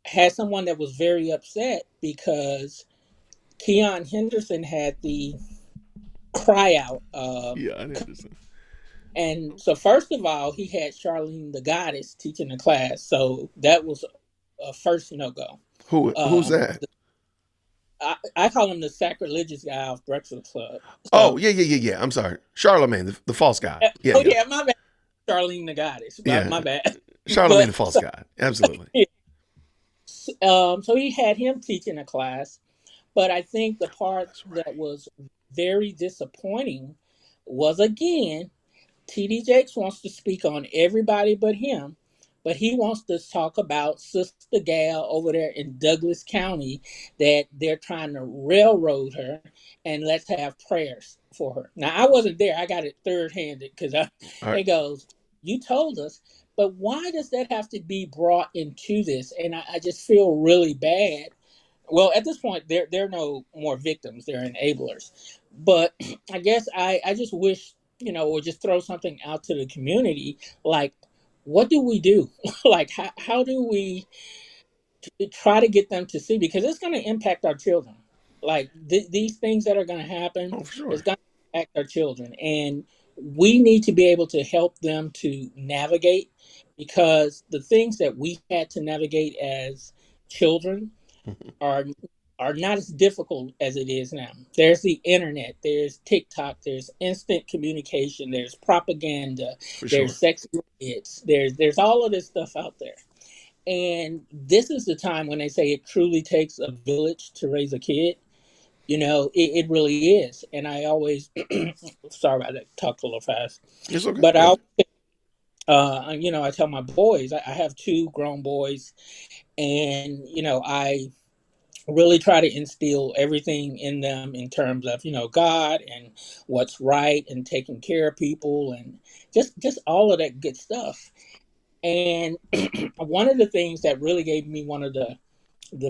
had someone that was very upset because Keon Henderson had the cry out. Yeah, I understand. And so, first of all, he had Charlene the Goddess teaching the class. So that was a first no go. Who's that? I call him the sacrilegious guy off Breakfast Club. Oh, So, yeah, yeah, yeah, yeah. I'm sorry. Charlemagne, the false god. Yeah, oh yeah. yeah, my bad. Charlene the Goddess. Yeah. My bad. Charlemagne, But the false god. Absolutely. so he had him teaching a class, but I think the part That's that right. was very disappointing was again TD Jakes wants to speak on everybody but him, but he wants to talk about Sister Gal over there in Douglas County that they're trying to railroad her, and let's have prayers for her. Now I wasn't there; I got it third handed because All right. it goes, "You told us." But why does that have to be brought into this? And I just feel really bad. Well, at this point, they're no more victims; they're enablers. But I guess I just wish or just throw something out to the community like, what do we do? Like, how do we try to get them to see? Because it's going to impact our children. Like these things that are going to happen, Oh, for it's sure. going to impact our children, and we need to be able to help them to navigate because the things that we had to navigate as children are are not as difficult as it is now. There's the internet, there's TikTok, there's instant communication, there's propaganda, For there's sure. sex hits, there's all of this stuff out there. And this is the time when they say it truly takes a village to raise a kid. It really is. And I always, sorry about that, talk a little fast, It's okay. but Go ahead. I tell my boys, I have two grown boys, and I really try to instill everything in them in terms of God and what's right and taking care of people and just all of that good stuff. And one of the things that really gave me one of the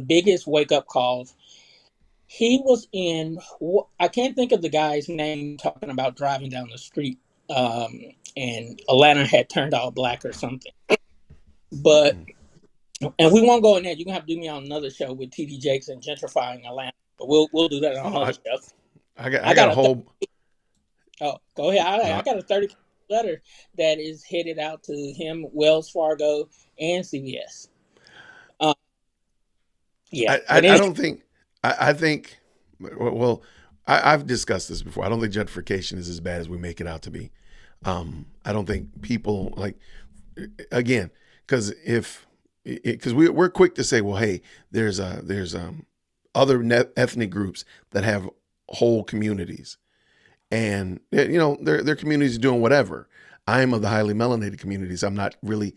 biggest wake up calls, he was in, I can't think of the guy's name, talking about driving down the street, um, and Atlanta had turned all black or something. But Mm. and we won't go in there. You're gonna have to do me on another show with TD Jakes and gentrifying Atlanta. But we'll do that on Oh, another show. I I got got a a whole. oh, go ahead. I No, got a 30 letter that is headed out to him, Wells Fargo, and CVS. Uh, yeah, but I anyway, don't think. I think. Well, I've discussed this before. I don't think gentrification is as bad as we make it out to be. I don't think people like, again, because if because we're quick to say, well, hey, there's other ethnic groups that have whole communities, and their communities are doing whatever. I'm of the highly melanated communities. I'm not really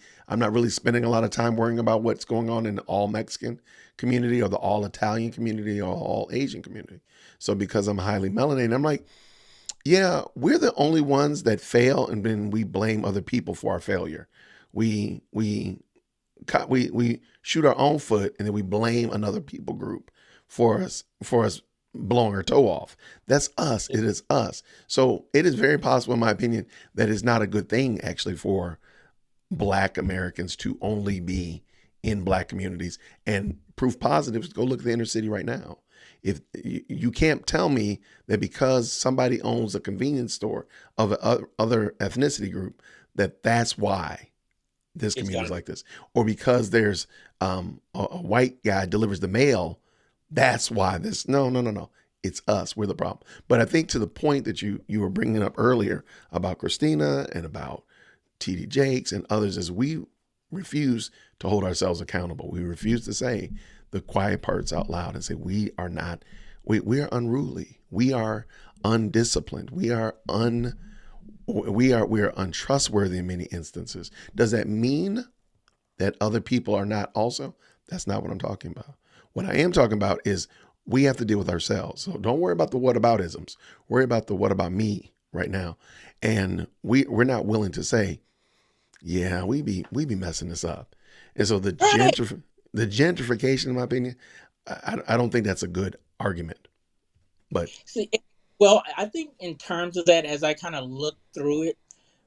spending a lot of time worrying about what's going on in the all Mexican community or the all Italian community or all Asian community. So because I'm highly melanated, I'm like, yeah, we're the only ones that fail, and then we blame other people for our failure. We shoot our own foot, and then we blame another people group for us blowing our toe off. That's us. It is us. So it is very possible, in my opinion, that it's not a good thing actually for Black Americans to only be in Black communities. And proof positives, go look at the inner city right now. If you can't tell me that because somebody owns a convenience store of other ethnicity group, that's why this it's community gonna is like this, or because there's a white guy delivers the mail, that's why this. No, no, no, no. It's us. We're the problem. But I think to the point that you were bringing up earlier about Christina and about TD Jakes and others, is we refuse to hold ourselves accountable. We refuse to say the quiet parts out loud and say we are not. We are unruly. We are undisciplined. We are untrustworthy in many instances. Does that mean that other people are not also? That's not what I'm talking about. What I am talking about is we have to deal with ourselves. So don't worry about the what about isms. Worry about the what about me right now. And we're not willing to say, yeah, we be messing this up. And so right. the gentrification, in my opinion, I don't think that's a good argument. But See, well, I think in terms of that, as I kind of look through it,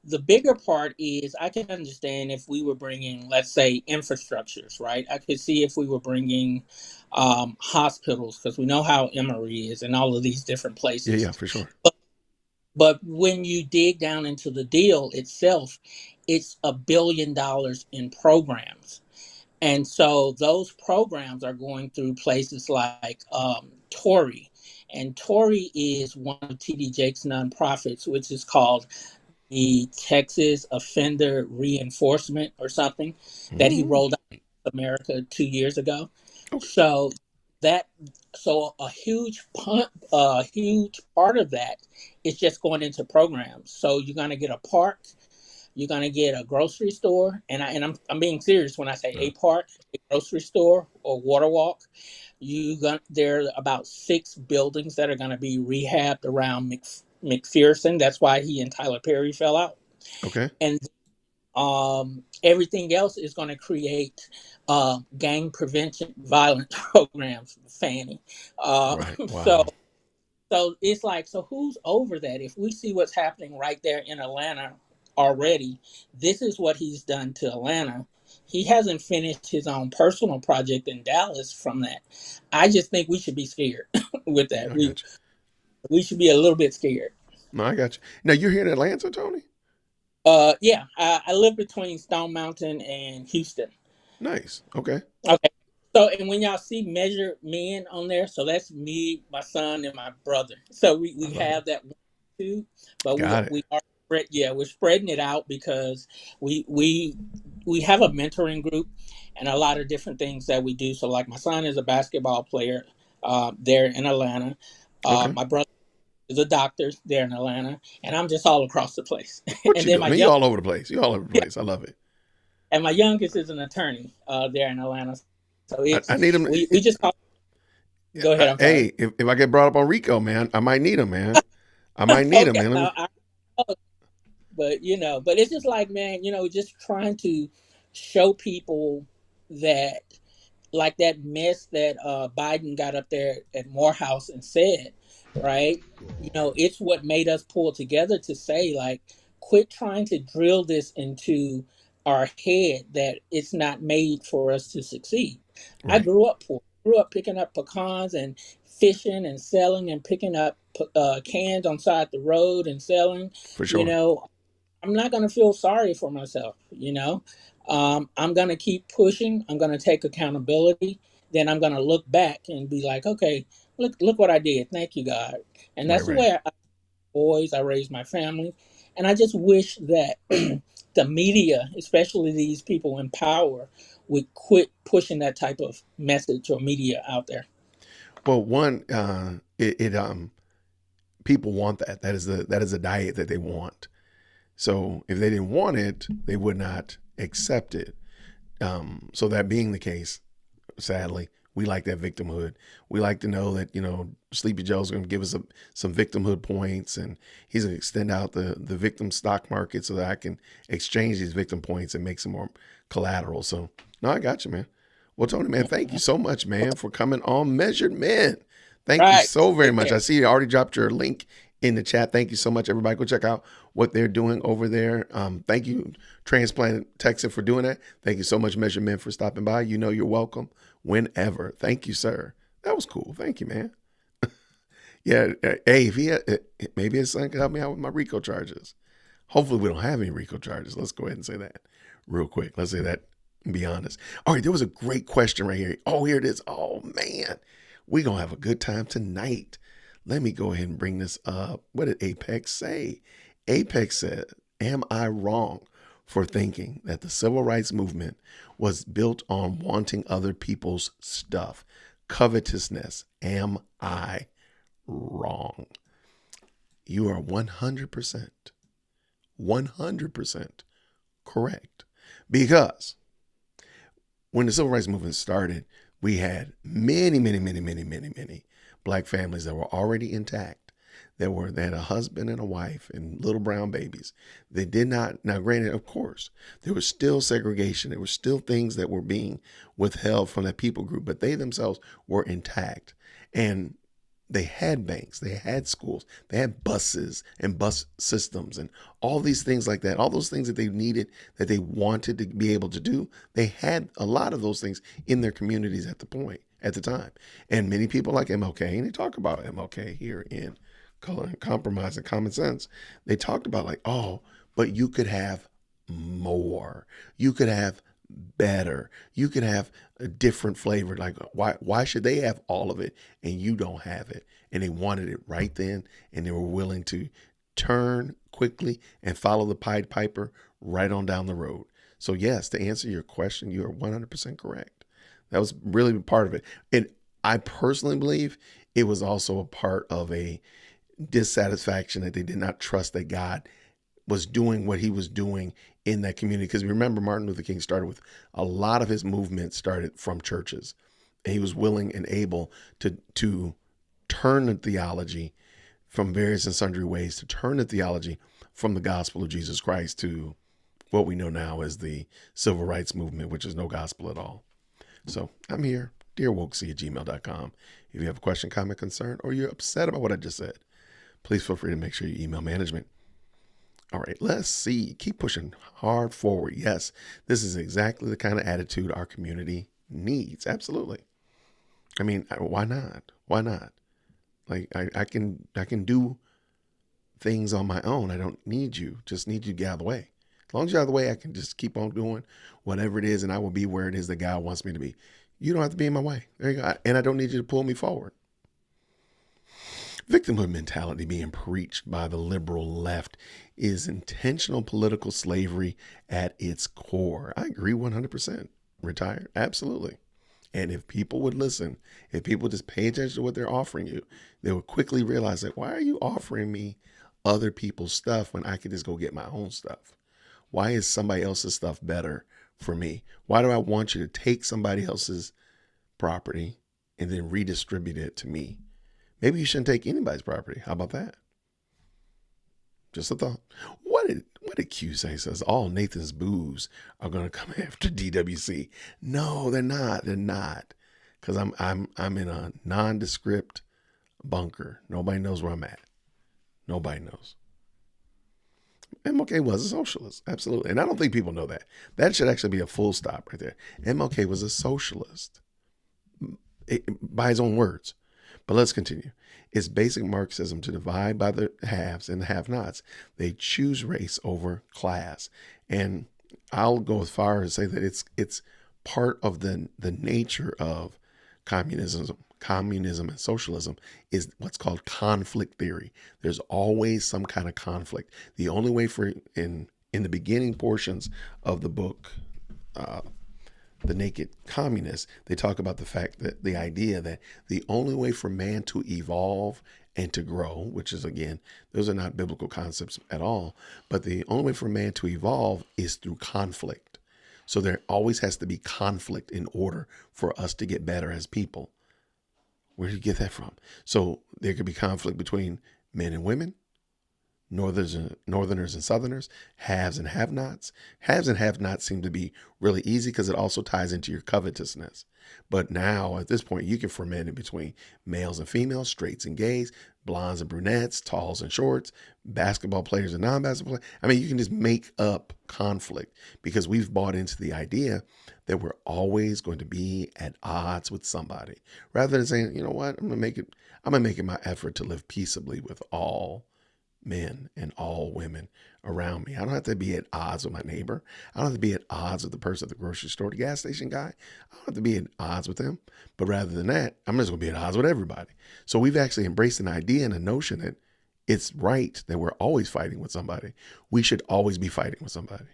the bigger part is I can understand if we were bringing, let's say, infrastructures, right? I could see if we were bringing hospitals, because we know how Emory is and all of these different yeah, places. yeah, for sure. But when you dig down into the deal itself, it's $1 billion in programs. And so those programs are going through places like Tory. And Tory is one of TD Jake's nonprofits, which is called the Texas Offender Reinforcement or something, that he Mm, rolled out in America 2 years ago. okay. So that a huge part of that is just going into programs. So you're gonna get a park, you're gonna get a grocery store, and I'm being serious when I say Yeah. a park, a grocery store, or water walk. There are about 6 buildings that are gonna be rehabbed around McPherson. That's why he and Tyler Perry fell out. Okay. And everything else is going to create gang prevention violent programs, Fanny. Right. So Wow. it's like, so who's over that? If we see what's happening right there in Atlanta already, this is what he's done to Atlanta. He hasn't finished his own personal project in Dallas from that. I just think we should be scared with that. Yeah, I We got you. we should be a little bit scared. No, I got you. Now you're here in Atlanta, Tony? Yeah, I live between Stone Mountain and Houston. Nice. Okay. Okay. So, and when y'all see measured men on there, so that's me, my son, and my brother. So I we love it. have that one too, but Got it. we are yeah, we're spreading it out because we we we have a mentoring group and a lot of different things that we do. So, like my son is a basketball player there in Atlanta. Okay. My brother is a doctor there in Atlanta, and I'm just all across the place. What And you then doing, my man? You young all over the place. You all over the yeah, place. I love it. and my youngest is an attorney there in Atlanta. So I it's need him. we just call. Go ahead. I'm sorry. Hey, if I get brought up on Rico, man, I might need him, man. I might need him, Okay, man. Let me. but but it's just like, man, just trying to show people that, like that mess that Biden got up there at Morehouse and said, right? It's what made us pull together to say, like, quit trying to drill this into our head that it's not made for us to succeed. I Right. grew up poor, grew up picking up pecans and fishing and selling and picking up cans on side the road and selling. For You sure. know, I'm not going to feel sorry for myself, I'm going to keep pushing. I'm going to take accountability. Then I'm going to look back and be like, okay, look what I did. Thank you, God. And Right. that's the Right. way I raised my family. And I just wish that the media, especially these people in power, would quit pushing that type of message or media out there. Well, one, people want that. That is a diet that they want. So if they didn't want it, they would not accept it. So that being the case, sadly, we like that victimhood. We like to know that Sleepy Joe's going to give us some victimhood points, and he's going to extend out the victim stock market so that I can exchange these victim points and make some more collateral. So no, I got you, man. Well, Tony, man, thank you so much, man, for coming on Measured Men. Thank you Right. so very Take much. I care. see you already dropped your link in the chat. Thank you so much, everybody. Go check out what they're doing over there. Thank you, Transplant Texan, for doing that. Thank you so much, Measured Men, for stopping by. You're welcome whenever. Thank you, sir. That was cool. Thank you, man. Yeah. Hey, if he had, maybe his son could help me out with my RICO charges. Hopefully, we don't have any RICO charges. Let's go ahead and say that real quick. Let's say that and be honest. All right, there was a great question right here. Oh, here it is. Oh, man. We're going to have a good time tonight. Let me go ahead and bring this up. What did Apex say? Apex said, am I wrong for thinking that the civil rights movement was built on wanting other people's stuff? Covetousness. Am I wrong? You are 100% correct. Because when the civil rights movement started, we had many, many, many, many, many, many black families that were already intact. They had a husband and a wife and little brown babies. They did not, now granted, of course, there was still segregation. There were still things that were being withheld from that people group, but they themselves were intact. And they had banks, they had schools, they had buses and bus systems and all these things like that. All those things that they needed, that they wanted to be able to do, they had a lot of those things in their communities at the time. And many people like MLK, and they talk about MLK here in Color and Compromise and Common Sense. They talked about like, oh, but you could have more. You could have better. You could have a different flavor. Like why should they have all of it and you don't have it? And they wanted it right then, and they were willing to turn quickly and follow the Pied Piper right on down the road. So yes, to answer your question, you are 100% correct. That was really part of it. And I personally believe it was also a part of a dissatisfaction that they did not trust that God was doing what he was doing in that community. Because remember, Martin Luther King started with a lot of his movement started from churches. And he was willing and able to turn the theology from various and sundry ways, to turn the theology from the gospel of Jesus Christ to what we know now as the civil rights movement, which is no gospel at all. So I'm here, dearwokesy@gmail.com. If you have a question, comment, concern, or you're upset about what I just said, please feel free to make sure you email management. All right, let's see. Keep pushing hard forward. Yes, this is exactly the kind of attitude our community needs. Absolutely. I mean, why not? Why not? Like I can do things on my own. I don't need you. Just need you to get out of the way. As long as you're out of the way, I can just keep on doing whatever it is, and I will be where it is that God wants me to be. You don't have to be in my way. There you go. And I don't need you to pull me forward. Victimhood mentality being preached by the liberal left is intentional political slavery at its core. I agree 100%. Retire? Absolutely. And if people would listen, if people just pay attention to what they're offering you, they would quickly realize that, why are you offering me other people's stuff when I could just go get my own stuff? Why is somebody else's stuff better for me? Why do I want you to take somebody else's property and then redistribute it to me? Maybe you shouldn't take anybody's property. How about that? Just a thought. What did Q say? Says all Nathan's boos are going to come after DWC. No, they're not. They're not. Because I'm in a nondescript bunker. Nobody knows where I'm at. Nobody knows. MLK was a socialist. Absolutely. And I don't think people know that. That should actually be a full stop right there. MLK was a socialist. By his own words. But let's continue. It's basic Marxism to divide by the haves and the have-nots. They choose race over class. And I'll go as far as say that it's part of the nature of communism and socialism is what's called conflict theory. There's always some kind of conflict. The only way for in the beginning portions of the book, The Naked Communist, they talk about the fact that the idea that the only way for man to evolve and to grow, which is, again, those are not biblical concepts at all, but the only way for man to evolve is through conflict. So there always has to be conflict in order for us to get better as people. Where do you get that from? So there could be conflict between men and women, Northerners and Southerners, haves and have-nots. Haves and have-nots seem to be really easy because it also ties into your covetousness. But now at this point, you can ferment it between males and females, straights and gays, blondes and brunettes, talls and shorts, basketball players and non-basketball players. I mean, you can just make up conflict because we've bought into the idea that we're always going to be at odds with somebody, rather than saying, you know what, I'm gonna make it my effort to live peaceably with all men and all women around me. I don't have to be at odds with my neighbor. I don't have to be at odds with the person at the grocery store, the gas station guy. I don't have to be at odds with them. But rather than that, I'm just going to be at odds with everybody. So we've actually embraced an idea and a notion that it's right that we're always fighting with somebody. We should always be fighting with somebody.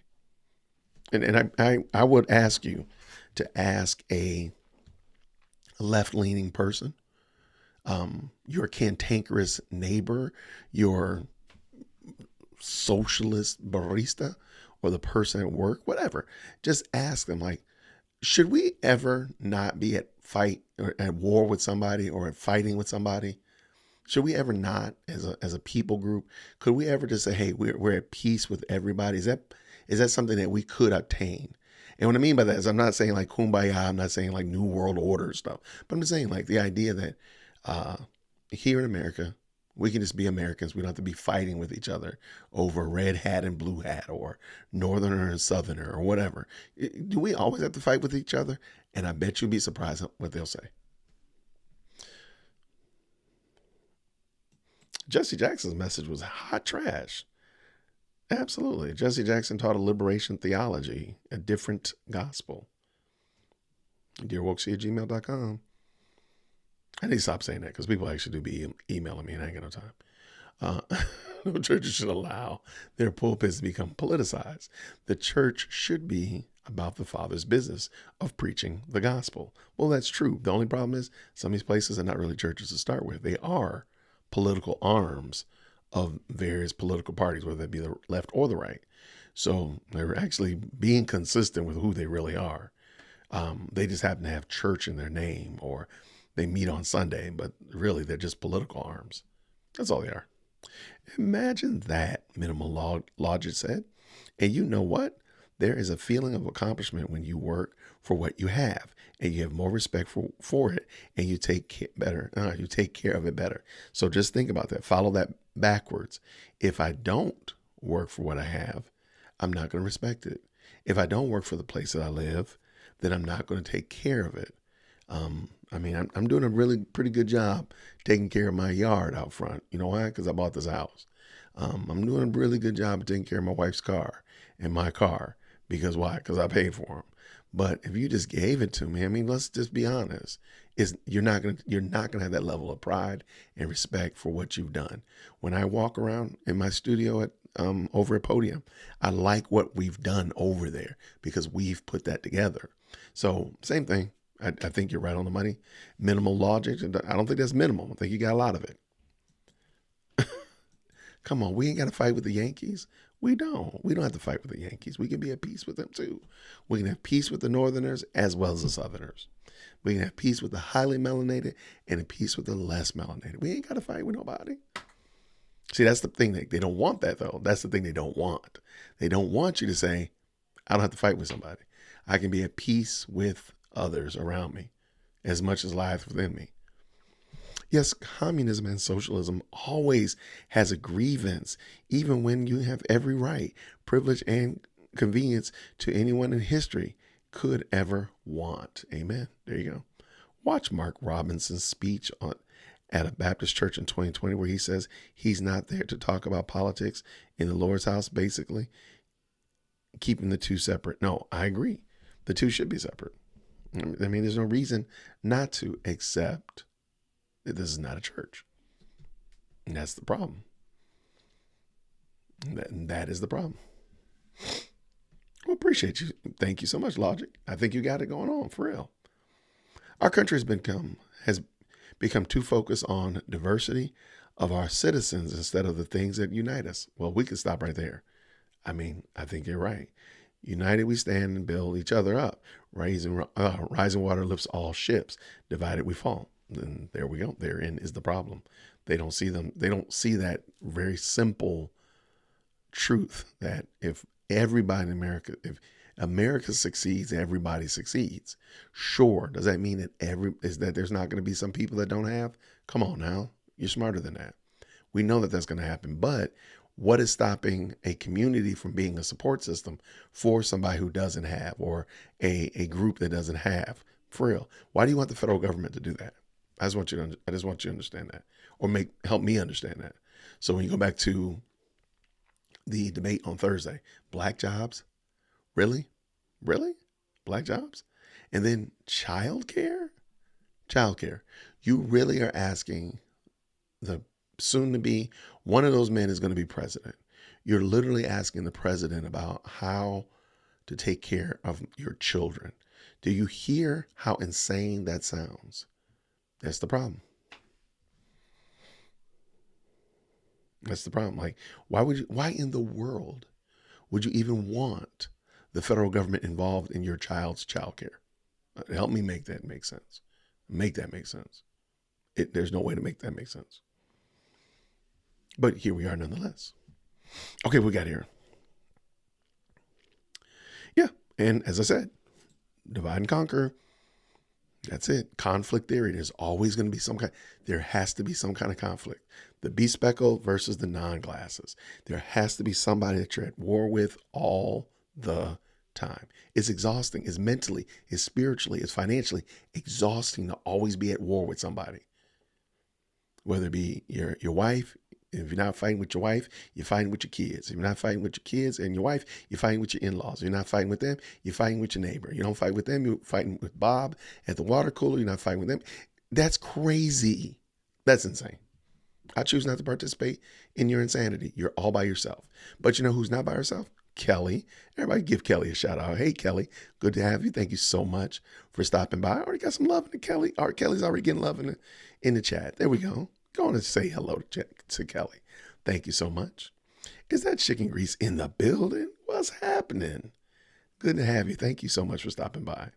And I would ask you to ask a left-leaning person, your cantankerous neighbor, your socialist barista, or the person at work, whatever. Just ask them, like, should we ever not be at fight or at war with somebody or at fighting with somebody? Should we ever not, as a people group, could we ever just say, hey, we're at peace with everybody? Is that something that we could obtain? And what I mean by that is, I'm not saying like kumbaya, I'm not saying like new world order stuff, but I'm just saying like the idea that here in America, we can just be Americans. We don't have to be fighting with each other over red hat and blue hat or northerner and southerner or whatever. Do we always have to fight with each other? And I bet you'd be surprised at what they'll say. Jesse Jackson's message was hot trash. Absolutely. Jesse Jackson taught a liberation theology, a different gospel. DearWokesy@gmail.com. I need to stop saying that because people actually do be emailing me and I ain't got no time. No churches should allow their pulpits to become politicized. The church should be about the Father's business of preaching the gospel. Well, that's true. The only problem is some of these places are not really churches to start with. They are political arms of various political parties, whether it be the left or the right. So they're actually being consistent with who they really are. They just happen to have church in their name, or they meet on Sunday, but really they're just political arms. That's all they are. Imagine that, Minimal Logic said. And you know what? There is a feeling of accomplishment when you work for what you have, and you have more respect for it, and you take care of it better. So just think about that. Follow that backwards. If I don't work for what I have, I'm not going to respect it. If I don't work for the place that I live, then I'm not going to take care of it. I'm doing a really pretty good job taking care of my yard out front. You know why? Because I bought this house. I'm doing a really good job of taking care of my wife's car and my car. Because why? Because I paid for them. But if you just gave it to me, I mean, let's just be honest. You're not gonna have that level of pride and respect for what you've done. When I walk around in my studio at over at Podium, I like what we've done over there because we've put that together. So same thing. I think you're right on the money. Minimal logic. I don't think that's minimal. I think you got a lot of it. Come on, we ain't got to fight with the Yankees. We don't. We don't have to fight with the Yankees. We can be at peace with them too. We can have peace with the Northerners as well as the Southerners. We can have peace with the highly melanated and a peace with the less melanated. We ain't got to fight with nobody. See, that's the thing. They don't want that, though. That's the thing they don't want. They don't want you to say, I don't have to fight with somebody. I can be at peace with others around me as much as lies within me. Yes, communism and socialism always has a grievance, even when you have every right, privilege, and convenience to anyone in history could ever want. Amen. There you go. Watch Mark Robinson's speech at a Baptist church in 2020 where he says he's not there to talk about politics in the Lord's house, basically keeping the two separate. No, I agree. The two should be separate. I mean, there's no reason not to, except that this is not a church. And that's the problem. That is the problem. Well, appreciate you. Thank you so much, Logic. I think you got it going on, for real. Our country has become too focused on diversity of our citizens instead of the things that unite us. Well, we can stop right there. I mean, I think you're right. United we stand and build each other up. Rising water lifts all ships. Divided we fall. And there we go. Therein is the problem. They don't see that very simple truth that if everybody in America, if America succeeds, everybody succeeds. Sure. Does that mean that there's not going to be some people that don't have? Come on now. You're smarter than that. We know that that's going to happen. But what is stopping a community from being a support system for somebody who doesn't have, or a group that doesn't have? For real. Why do you want the federal government to do that? I just want you to understand that, or help me understand that. So when you go back to the debate on Thursday, black jobs, really? Black jobs? And then childcare. You really are asking the soon to be one of those men is going to be president. You're literally asking the president about how to take care of your children. Do you hear how insane that sounds? That's the problem. That's the problem. Like, why in the world would you even want the federal government involved in your child's childcare? Help me make that make sense. Make that make sense. There's no way to make that make sense. But here we are nonetheless. Okay, we got here. Yeah, and as I said, divide and conquer. That's it. Conflict theory. There's always going to be there has to be some kind of conflict. The bespeckled versus the non-glasses. There has to be somebody that you're at war with all the time. It's exhausting. It's mentally, it's spiritually, it's financially exhausting to always be at war with somebody. Whether it be your wife. If you're not fighting with your wife, you're fighting with your kids. If you're not fighting with your kids and your wife, you're fighting with your in-laws. If you're not fighting with them, you're fighting with your neighbor. You don't fight with them, you're fighting with Bob at the water cooler. You're not fighting with them. That's crazy. That's insane. I choose not to participate in your insanity. You're all by yourself. But you know who's not by herself? Kelly. Everybody give Kelly a shout out. Hey, Kelly, good to have you. Thank you so much for stopping by. I already got some love in the Kelly. Kelly's already getting love in the chat. There we go. Go on and say hello to Kelly. Thank you so much. Is that chicken grease in the building? What's happening? Good to have you. Thank you so much for stopping by.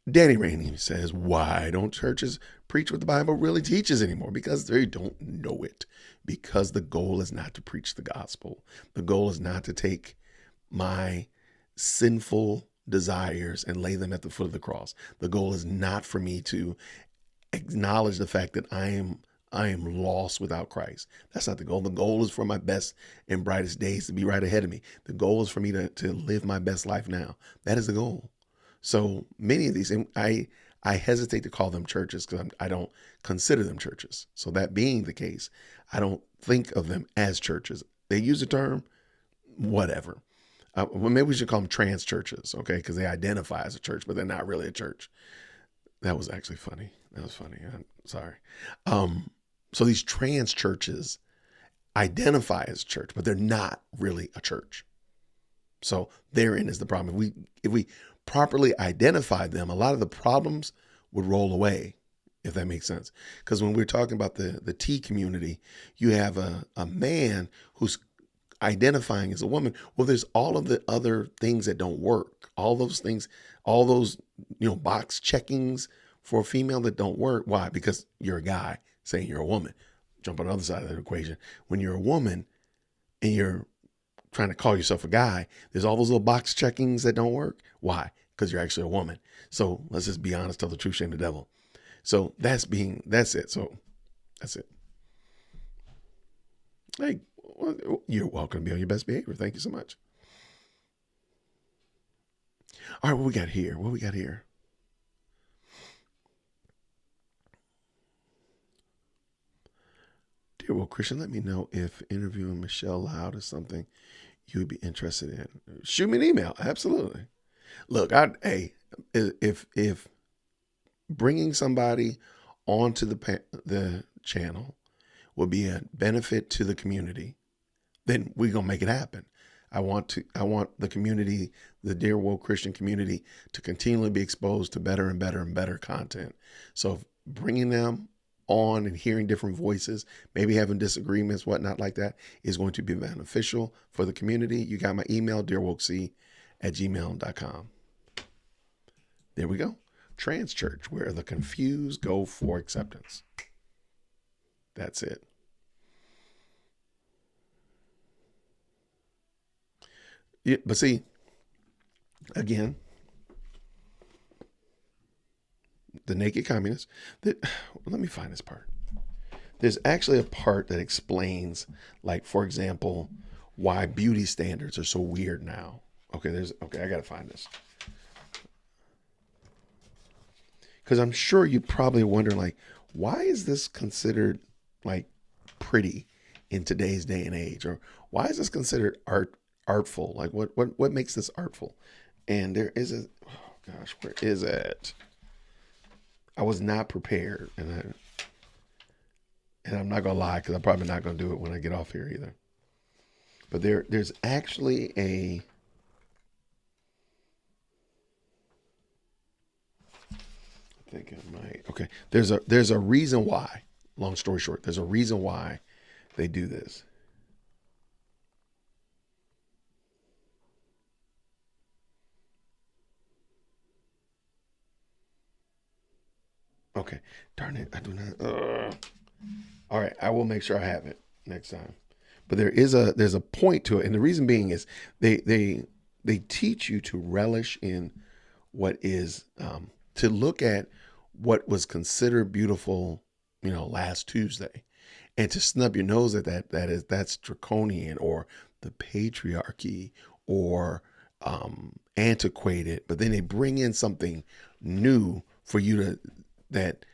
Danny Rainey says, why don't churches preach what the Bible really teaches anymore? Because they don't know it. Because the goal is not to preach the gospel. The goal is not to take my sinful desires and lay them at the foot of the cross. The goal is not for me to acknowledge the fact that I am lost without Christ. That's not the goal. The goal is for my best and brightest days to be right ahead of me. The goal is for me to live my best life now. That is the goal. So many of these, and I hesitate to call them churches because I don't consider them churches. So that being the case, I don't think of them as churches. they use the term, whatever. Well, maybe we should call them trans churches, okay? Because they identify as a church, but they're not really a church. That was actually funny. That was funny. I'm sorry. So these trans churches identify as a church, but they're not really a church. So therein is the problem. If we properly identify them, a lot of the problems would roll away, if that makes sense. Because when we're talking about the T community, you have a man who's identifying as a woman. Well, there's all of the other things that don't work. All those things, all those, box checkings for a female that don't work. Why? Because you're a guy saying you're a woman. Jump on the other side of the equation. When you're a woman and you're trying to call yourself a guy, there's all those little box checkings that don't work. Why? Because you're actually a woman. So let's just be honest, tell the truth, shame the devil. So that's it. So that's it. Hey, you're welcome to be on your best behavior. Thank you so much. All right, what we got here? Dear Will Christian, let me know if interviewing Michelle Loud is something you would be interested in. Shoot me an email. Absolutely. Look, if bringing somebody onto the channel will be a benefit to the community, then we're going to make it happen. I want the community, the Dear Woke Christian community, to continually be exposed to better and better and better content. So bringing them on and hearing different voices, maybe having disagreements, whatnot like that, is going to be beneficial for the community. You got my email, dearwokec@gmail.com. There we go. Trans church, where the confused go for acceptance. That's it. Yeah, but see, again, the naked communists. Let me find this part. There's actually a part that explains, like, for example, why beauty standards are so weird now. Okay, I gotta find this. Because I'm sure you probably wonder, like, why is this considered like pretty in today's day and age, or why is this considered artful? Like, what makes this artful? And there is where is it? I was not prepared, and I'm not gonna lie, because I'm probably not gonna do it when I get off here either. But there's actually I think I might. Okay, there's a reason why. Long story short, there's a reason why they do this. Okay, darn it, I do not. All right, I will make sure I have it next time. But there's a point to it, and the reason being is they teach you to relish in what is, to look at what was considered beautiful, last Tuesday, and to snub your nose at that's draconian, or the patriarchy, or antiquated. But then they bring in something new for you that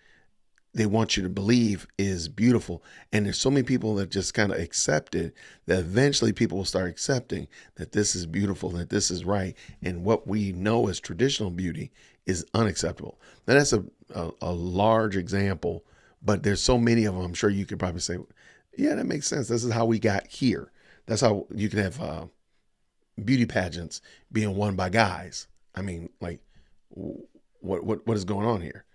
they want you to believe is beautiful. And there's so many people that just kind of accept it, that eventually people will start accepting that this is beautiful, that this is right. And what we know as traditional beauty is unacceptable. Now, that's a large example, but there's so many of them. I'm sure you could probably say, yeah, that makes sense. This is how we got here. That's how you can have beauty pageants being won by guys. I mean, like, what is going on here?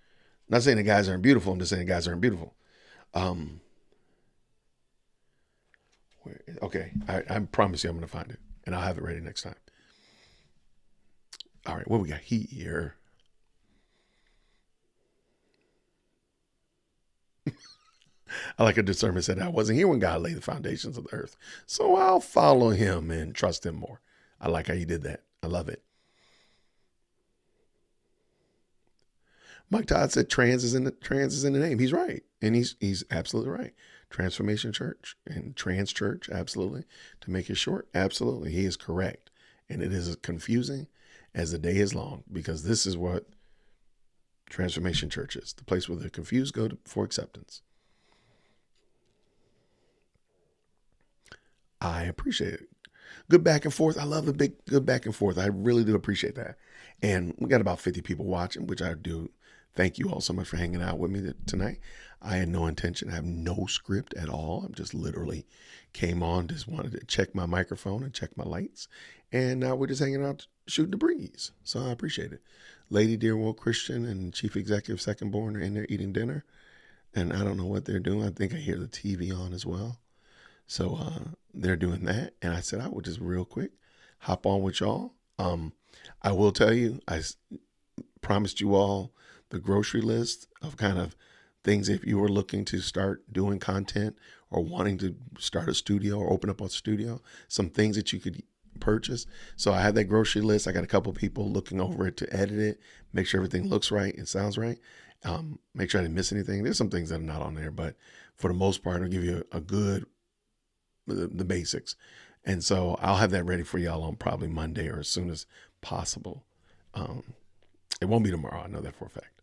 I'm not saying the guys aren't beautiful. I'm just saying the guys aren't beautiful. Okay, I promise you I'm going to find it, and I'll have it ready next time. All right, what we got here? I like a discernment said, I wasn't here when God laid the foundations of the earth, so I'll follow him and trust him more. I like how you did that. I love it. Mike Todd said trans is in the name. He's right. And he's absolutely right. Transformation Church and Trans Church, absolutely. To make it short, absolutely. He is correct. And it is as confusing as the day is long, because this is what Transformation Church is, the place where the confused go for acceptance. I appreciate it. Good back and forth. I love the big good back and forth. I really do appreciate that. And we got about 50 people watching, which I do. Thank you all so much for hanging out with me tonight. I had no intention. I have no script at all. I'm just literally came on, just wanted to check my microphone and check my lights. And now we're just hanging out, shooting the breeze. So I appreciate it. Lady Dearworld Christian and Chief Executive Second Born are in there eating dinner. And I don't know what they're doing. I think I hear the TV on as well. So they're doing that. And I said I would just real quick hop on with y'all. I will tell you, I promised you all the grocery list of kind of things if you were looking to start doing content or wanting to start a studio or open up a studio, some things that you could purchase. So I have that grocery list. I got a couple of people looking over it to edit it, make sure everything looks right and sounds right. Make sure I didn't miss anything. There's some things that are not on there, but for the most part, I'll give you a good, the basics. And so I'll have that ready for y'all on probably Monday or as soon as possible. It won't be tomorrow. I know that for a fact.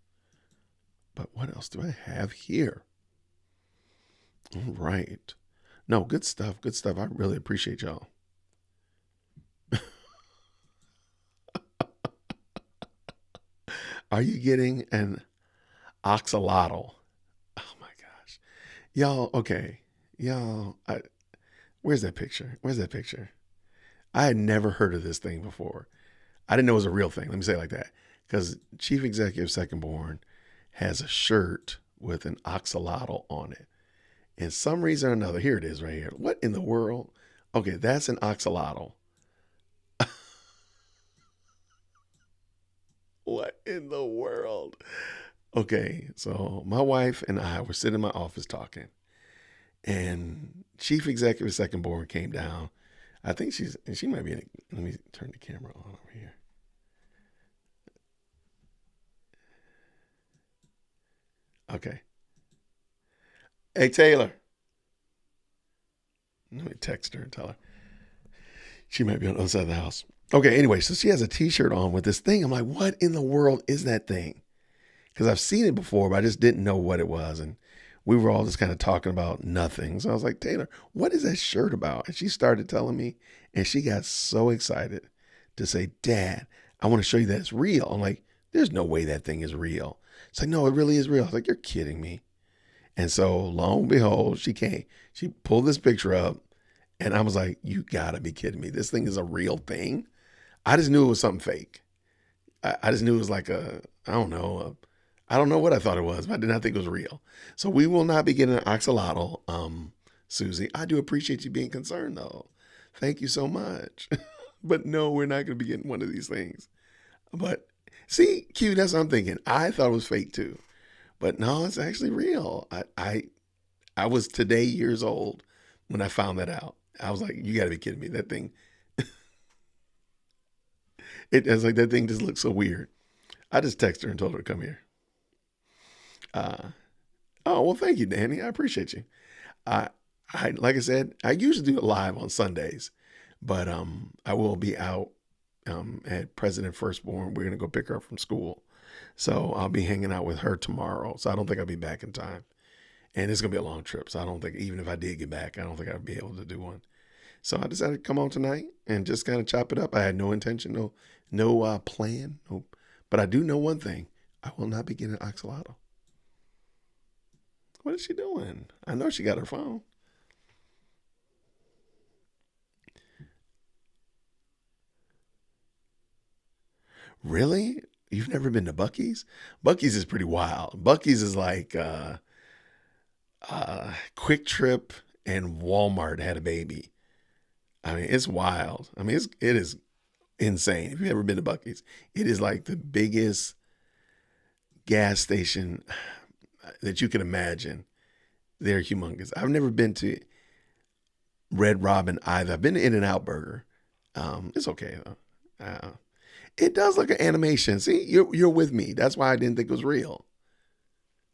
But what else do I have here? All right. No, good stuff. Good stuff. I really appreciate y'all. Are you getting an axolotl? Oh my gosh. Y'all, okay. Y'all, where's that picture? Where's that picture? I had never heard of this thing before. I didn't know it was a real thing. Let me say it like that. Because Chief Executive Second Born has a shirt with an axolotl on it. And some reason or another, here it is right here. What in the world? Okay, that's an axolotl. What in the world? Okay, so my wife and I were sitting in my office talking, and Chief Executive Second Born came down. I think she might be in it. Let me turn the camera on over here. Okay. Hey, Taylor. Let me text her and tell her. She might be on the other side of the house. Okay, anyway, so she has a t-shirt on with this thing. I'm like, what in the world is that thing? Because I've seen it before, but I just didn't know what it was. And we were all just kind of talking about nothing. So I was like, Taylor, what is that shirt about? And she started telling me, and she got so excited to say, Dad, I want to show you that it's real. I'm like, there's no way that thing is real. It's like, no, it really is real. I was like, you're kidding me. And so lo and behold, she came. She pulled this picture up, and I was like, you gotta be kidding me. This thing is a real thing. I just knew it was something fake. I just knew it was like I don't know what I thought it was, but I did not think it was real. So we will not be getting an axolotl, Susie. I do appreciate you being concerned, though. Thank you so much. But no, we're not going to be getting one of these things. But see, Q, that's what I'm thinking. I thought it was fake too, but no, it's actually real. I was today years old when I found that out. I was like, you got to be kidding me. That thing, that thing just looks so weird. I just texted her and told her to come here. Oh, well, thank you, Danny. I appreciate you. I, like I said, I usually do it live on Sundays, but I will be out at President Firstborn. We're gonna go pick her up from school, so I'll be hanging out with her tomorrow. So I don't think I'll be back in time, and it's gonna be a long trip. So I don't think even if I did get back, I don't think I'd be able to do one. So I decided to come on tonight and just kind of chop it up. I had no intention, no plan, no. But I do know one thing: I will not be getting an axolotl. What is she doing? I know she got her phone. Really? You've never been to Buc-ee's? Buc-ee's is pretty wild. Buc-ee's is like Quick Trip and Walmart had a baby. I mean, it's wild. I mean, it is insane. If you've ever been to Buc-ee's, it is like the biggest gas station that you can imagine. They're humongous. I've never been to Red Robin either. I've been to In-N-Out Burger. It's okay though. It does look like an animation. See, you're with me. That's why I didn't think it was real.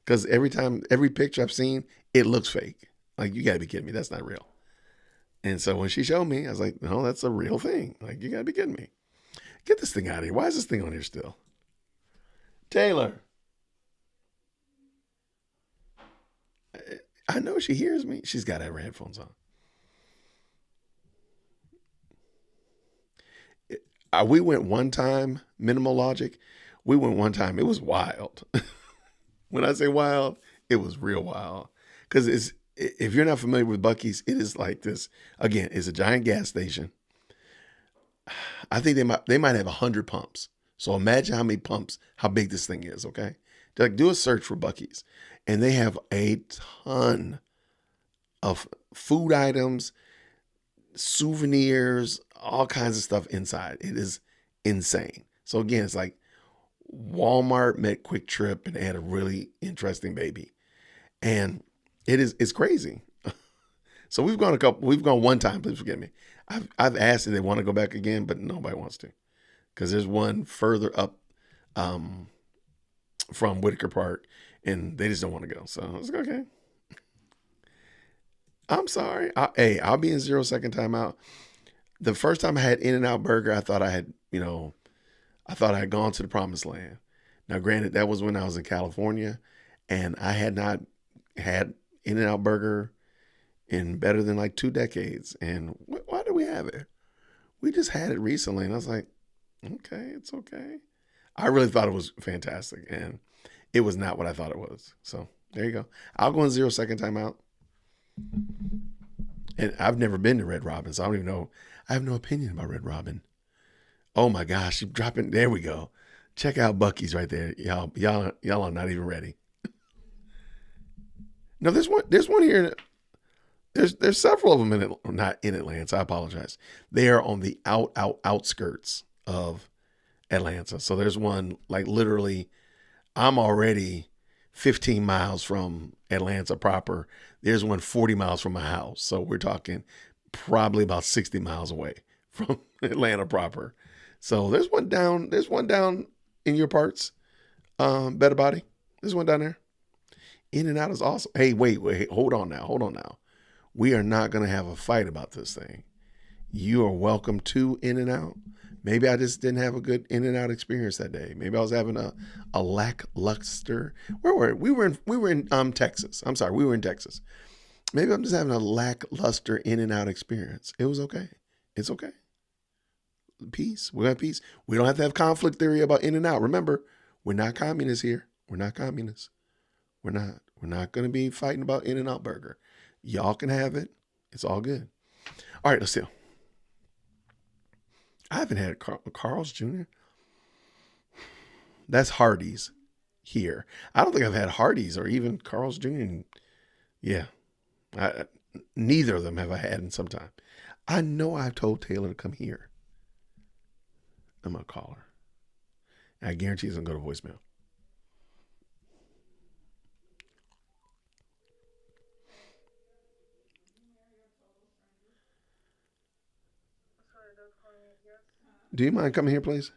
Because every picture I've seen, it looks fake. Like, you gotta be kidding me. That's not real. And so when she showed me, I was like, no, that's a real thing. Like, you gotta be kidding me. Get this thing out of here. Why is this thing on here still? Taylor. I know she hears me. She's got to have her headphones on. We went one time, minimal logic. We went one time. It was wild. When I say wild, it was real wild. Because if you're not familiar with Buc-ee's, it is like this. Again, it's a giant gas station. I think they might have 100 pumps. So imagine how many pumps, how big this thing is. Okay, like do a search for Buc-ee's, and they have a ton of food items, souvenirs, all kinds of stuff inside. It is insane. So again, it's like Walmart met Quick Trip and they had a really interesting baby. And it's crazy. So we've gone one time, please forgive me. I've asked if they want to go back again, but nobody wants to. Because there's one further up from Whitaker Park and they just don't want to go. So I was like, okay. I'm sorry. I'll be in 0 second timeout. The first time I had In-N-Out Burger, I thought I had gone to the promised land. Now, granted, that was when I was in California, and I had not had In-N-Out Burger in better than like 2 decades. And why did we have it? We just had it recently, and I was like, okay, it's okay. I really thought it was fantastic, and it was not what I thought it was. So there you go. I'll go in 0 second timeout. And I've never been to Red Robin, so I don't even know. I have no opinion about Red Robin. Oh my gosh, you're dropping. There we go. Check out Buc-ee's right there. Y'all are not even ready. No, there's one here. There's several of them not in Atlanta. I apologize. They are on the outskirts of Atlanta. So there's one like literally. I'm already 15 miles from Atlanta proper. There's one 40 miles from my house. So we're talking probably about 60 miles away from Atlanta proper. So there's one down in your parts, Better Body. There's one down there. In-N-Out is awesome. Hey, wait, hold on now. We are not going to have a fight about this thing. You are welcome to In-N-Out. Maybe I just didn't have a good In-N-Out experience that day. Maybe I was having a lackluster. Where were we? We were in Texas. I'm sorry, we were in Texas. Maybe I'm just having a lackluster In-N-Out experience. It was okay. It's okay. Peace. We have peace. We don't have to have conflict theory about In-N-Out. Remember, we're not communists here. We're not communists. We're not. We're not going to be fighting about In-N-Out Burger. Y'all can have it. It's all good. All right, let's see. I haven't had Carl's Jr. That's Hardee's here. I don't think I've had Hardee's or even Carl's Jr. Yeah. Neither of them have I had in some time. I know I've told Taylor to come here. I'm going to call her. I guarantee it's going to go to voicemail. Do you mind coming here, please?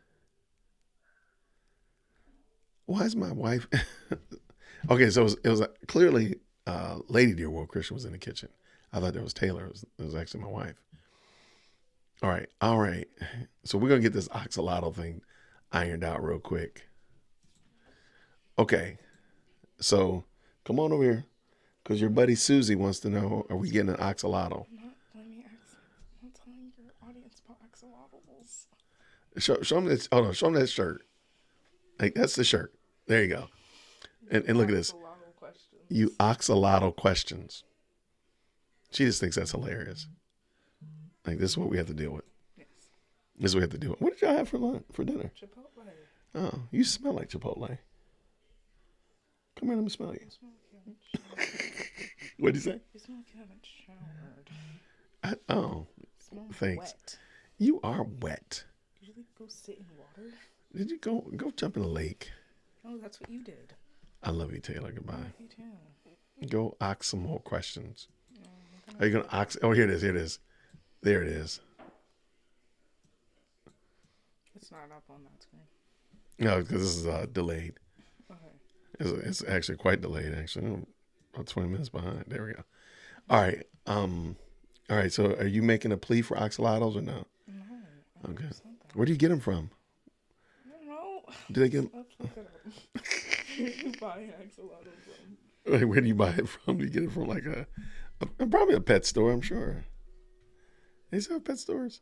Why is my wife? Okay, so it was clearly Lady Dear World Christian was in the kitchen. I thought that was Taylor. It was actually my wife. All right. So we're going to get this axolotl thing ironed out real quick. Okay, so come on over here because your buddy Susie wants to know, are we getting an axolotl? I'm not telling your audience about axolotls. Show them this. Hold on, show them that shirt. Like that's the shirt. There you go. And look at this. You axolotl questions. She just thinks that's hilarious. Like this is what we have to deal with. Yes. This is what we have to deal with. What did y'all have for dinner? Chipotle. Oh, you smell like Chipotle. Come here, let me smell you. You smell like you haven't showered. What'd you say? You smell like you haven't showered. Oh, Smell thanks. wet. You are wet. Did you go sit in water? Did you go jump in the lake? Oh, that's what you did. I love you, Taylor. Goodbye. You too. Go ask some more questions. Are you gonna ask? Oh, here it is. There it is. It's not up on that screen. No, because this is delayed. Okay. It's actually quite delayed. Actually, about 20 minutes behind. There we go. All right. All right. So, are you making a plea for axolotls or no? No. Okay. Where do you get them from? I don't know. Do they get them? Let's look it up. Where do you buy an axolotl from? Where do you buy it from? Do you get it from like probably a pet store? I'm sure. They sell pet stores.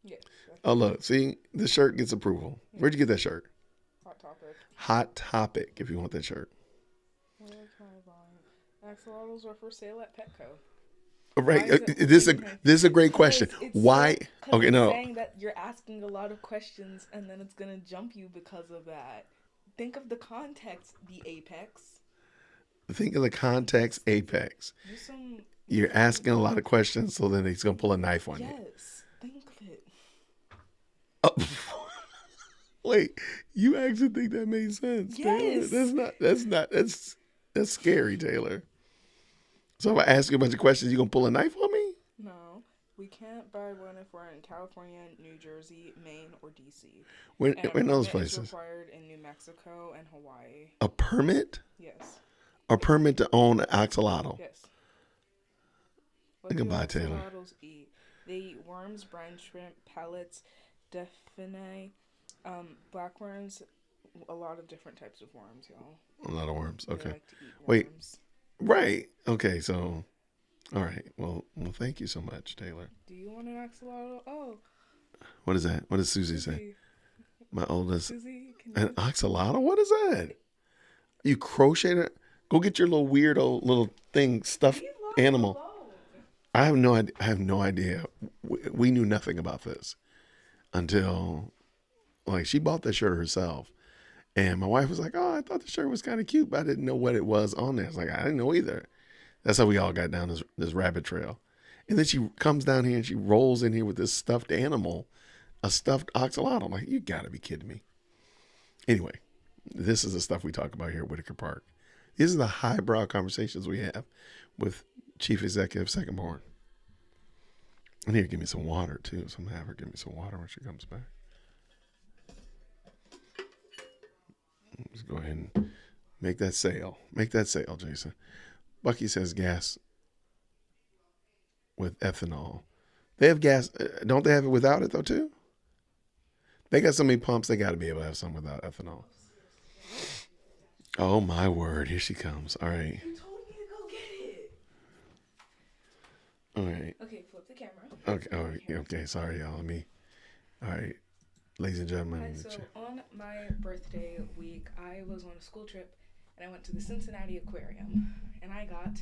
Yes. Oh, look. See, the shirt gets approval. Where'd you get that shirt? Hot Topic. Hot Topic, if you want that shirt. Where can I buy? Axolotls are for sale at Petco. Right. Why is it This okay? is a great question. Why? Okay, it's no. saying that you're asking a lot of questions and then it's gonna jump you because of that. Think of the context, the apex. Think of the context, apex. Do some. You're asking a lot of questions, so then he's gonna pull a knife on you. Yes, think of it. Oh. Wait, you actually think that made sense? Yes. Taylor? That's scary, Taylor. So if I ask you a bunch of questions, you gonna pull a knife on me? No, we can't buy one if we're in California, New Jersey, Maine, or DC. When And a in those permit is places? required in New Mexico and Hawaii. A permit? Yes. A permit to own an axolotl? Yes. What Goodbye, do Taylor. Axolotls eat? They eat worms, brine shrimp, pellets, delphinae, blackworms, a lot of different types of worms, y'all. A lot of worms. They Okay. like to eat Wait. worms. Right. Okay. So, all right. Well, thank you so much, Taylor. Do you want an axolotl? Oh. What is that? What does Susie say? My oldest. Susie, An axolotl? What is that? You crocheted it? Go get your little weirdo little thing, stuffed animal. I have no idea. I have no idea. We knew nothing about this until, like, she bought that shirt herself, and my wife was like, "Oh, I thought the shirt was kind of cute, but I didn't know what it was on there." It's like, I didn't know either. That's how we all got down this rabbit trail. And then she comes down here and she rolls in here with this stuffed animal, a stuffed axolotl. I'm like, you got to be kidding me. Anyway, this is the stuff we talk about here at Whitaker Park. These are the highbrow conversations we have with Chief Executive Secondborn. I need to give me some water, too. So I'm going to have her give me some water when she comes back. Let's go ahead and make that sale. Make that sale, Jason. Bucky says gas with ethanol. They have gas. Don't they have it without it, though, too? They got so many pumps, they got to be able to have some without ethanol. Oh, my word. Here she comes. All right. You told me to go get it. All right. Okay, flip the camera. Okay. Oh, okay. Sorry, y'all. All right. Ladies and gentlemen. Hi, so on my birthday week, I was on a school trip, and I went to the Cincinnati Aquarium, and I got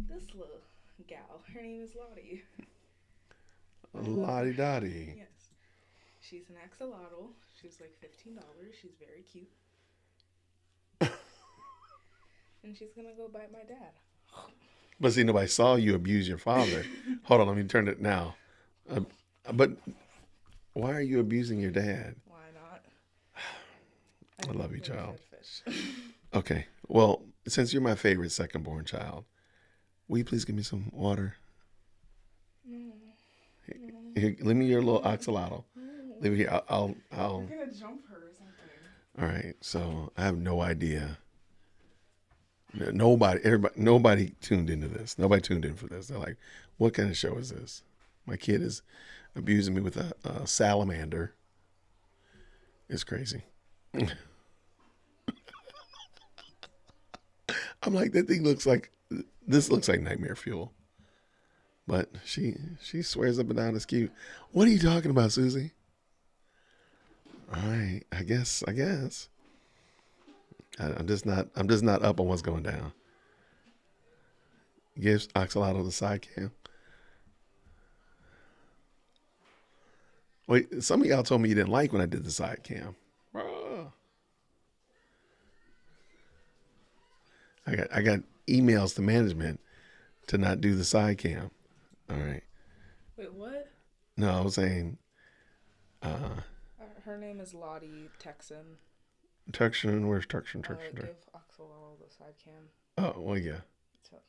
this little gal. Her name is Lottie. Lottie Dottie. Yes. She's an axolotl. She's like $15. She's very cute. And she's gonna go bite my dad. But see, nobody saw you abuse your father. Hold on, let me turn it now. But why are you abusing your dad? Why not? I love you, child. Fish. Okay, well, since you're my favorite second-born child, will you please give me some water? Here, leave me your little axolotl. Leave it here. I'll. You're gonna jump her or something. All right. So I have no idea. Nobody tuned into this. Nobody tuned in for this. They're like, "What kind of show is this?" My kid is abusing me with a salamander. It's crazy. I'm like, that thing looks like nightmare fuel. But she swears up and down it's cute. What are you talking about, Susie? All right, I guess. I'm just not up on what's going down. Gives axolotl the side cam. Wait, some of y'all told me you didn't like when I did the side cam. I got emails to management to not do the side cam. All right. Wait, what? No, I was saying. Her name is Lottie Texan. Texan, where's Texan? Give axolotl the side cam. Oh, well, yeah.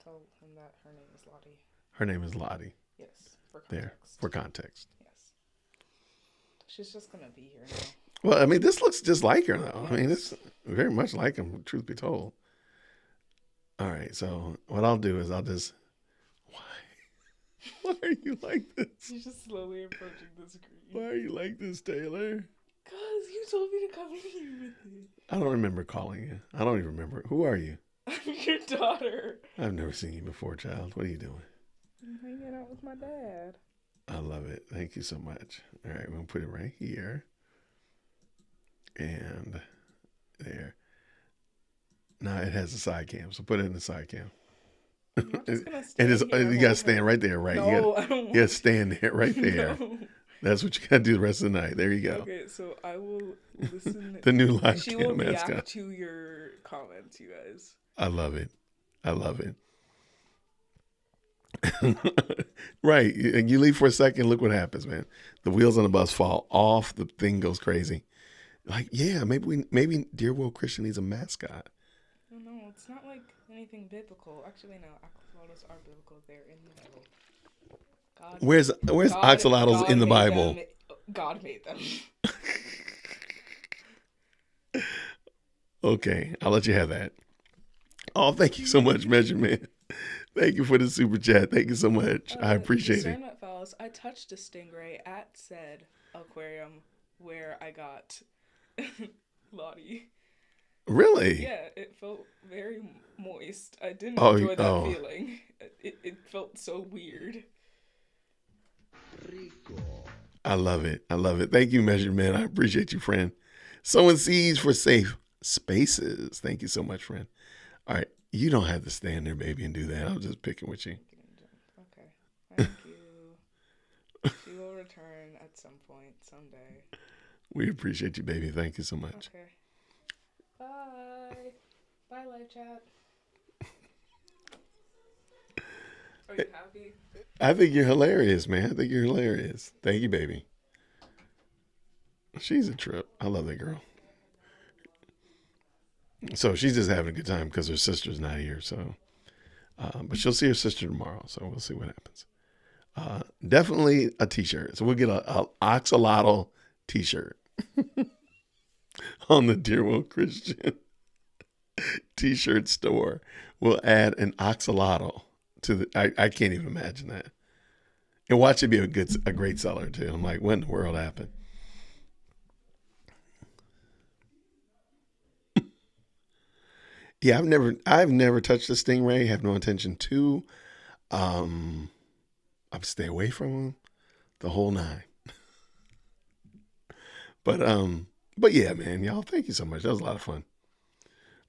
Tell him that her name is Lottie. Her name is Lottie. Yes, for context. There, for context. Yes. She's just gonna be here now. Well, I mean, this looks just like her, though. Yes. I mean, it's very much like him, truth be told. All right, so what I'll do is I'll just... Why are you like this? She's just slowly approaching the screen. Why are you like this, Taylor? Because you told me to come in here with it. I don't remember calling you. I don't even remember. Who are you? I'm your daughter. I've never seen you before, child. What are you doing? I'm hanging out with my dad. I love it. Thank you so much. All right, we're gonna put it right here and there. Now it has a side cam, so put it in the side cam. I'm not just gonna And stand it's, here and you gotta hold stand her. right there, right? No, I don't You gotta want stand there, right there. No. That's what you gotta do the rest of the night. There you go. Okay, so I will listen. The new live She cam will mascot. react to your comments, you guys. I love it. I love it. Right. You leave for a second, look what happens, man. The wheels on the bus fall off, the thing goes crazy. Like, yeah, maybe Dear World Christian needs a mascot. No, it's not like anything biblical. Actually, no, axolotls are biblical. They're in the Bible. Where's axolotls in the Bible? God made them. Okay, I'll let you have that. Oh, thank you so much, Measurement. Thank you for the super chat. Thank you so much. I appreciate it. Discernment fellows, I touched a stingray at said aquarium where I got Lottie. Really? Yeah, it felt very moist. I didn't enjoy that oh. feeling. It felt so weird. I love it. I love it. Thank you, Measurement. I appreciate you, friend. Sowing seeds for safe spaces. Thank you so much, friend. All right. You don't have to stand there, baby, and do that. I'm just picking with you. Okay. Thank you. She will return at some point, someday. We appreciate you, baby. Thank you so much. Okay. Bye. Bye, live chat. Are you happy? I think you're hilarious, man. I think you're hilarious. Thank you, baby. She's a trip. I love that girl. So she's just having a good time because her sister's not here. So, but she'll see her sister tomorrow. So we'll see what happens. Definitely a t-shirt. So we'll get a axolotl t-shirt on the Dear Will Christian t-shirt store. We'll add an axolotl to the. I can't even imagine that. And watch it be a great seller too. I'm like, what in the world happened? Yeah, I've never touched a stingray. Have no intention to. I stay away from them, the whole nine. But yeah, man, y'all, thank you so much. That was a lot of fun.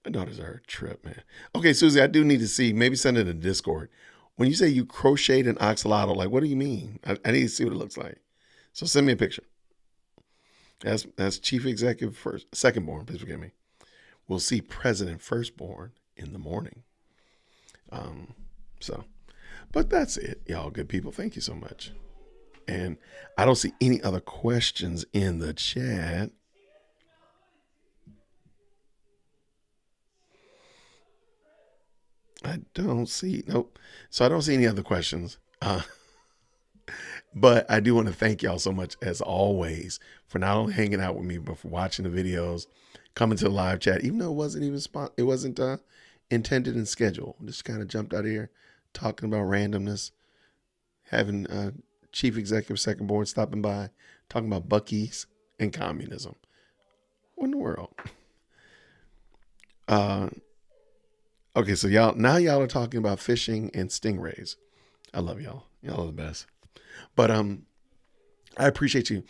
My daughters are a trip, man. Okay, Susie, I do need to see. Maybe send it in Discord. When you say you crocheted an axolotl, like, what do you mean? I need to see what it looks like. So send me a picture. That's Chief Executive Second born. Please forgive me. We'll see President Firstborn in the morning. But that's it, y'all good people. Thank you so much. And I don't see any other questions in the chat. I don't see, nope. So I don't see any other questions. But I do want to thank y'all so much, as always, for not only hanging out with me, but for watching the videos, coming to the live chat, even though it wasn't intended and scheduled. Just kind of jumped out of here talking about randomness, having Chief Executive Second Board stopping by, talking about Buc-ee's and communism. What in the world? Okay, so y'all are talking about fishing and stingrays. I love y'all. Y'all are the best. But I appreciate you.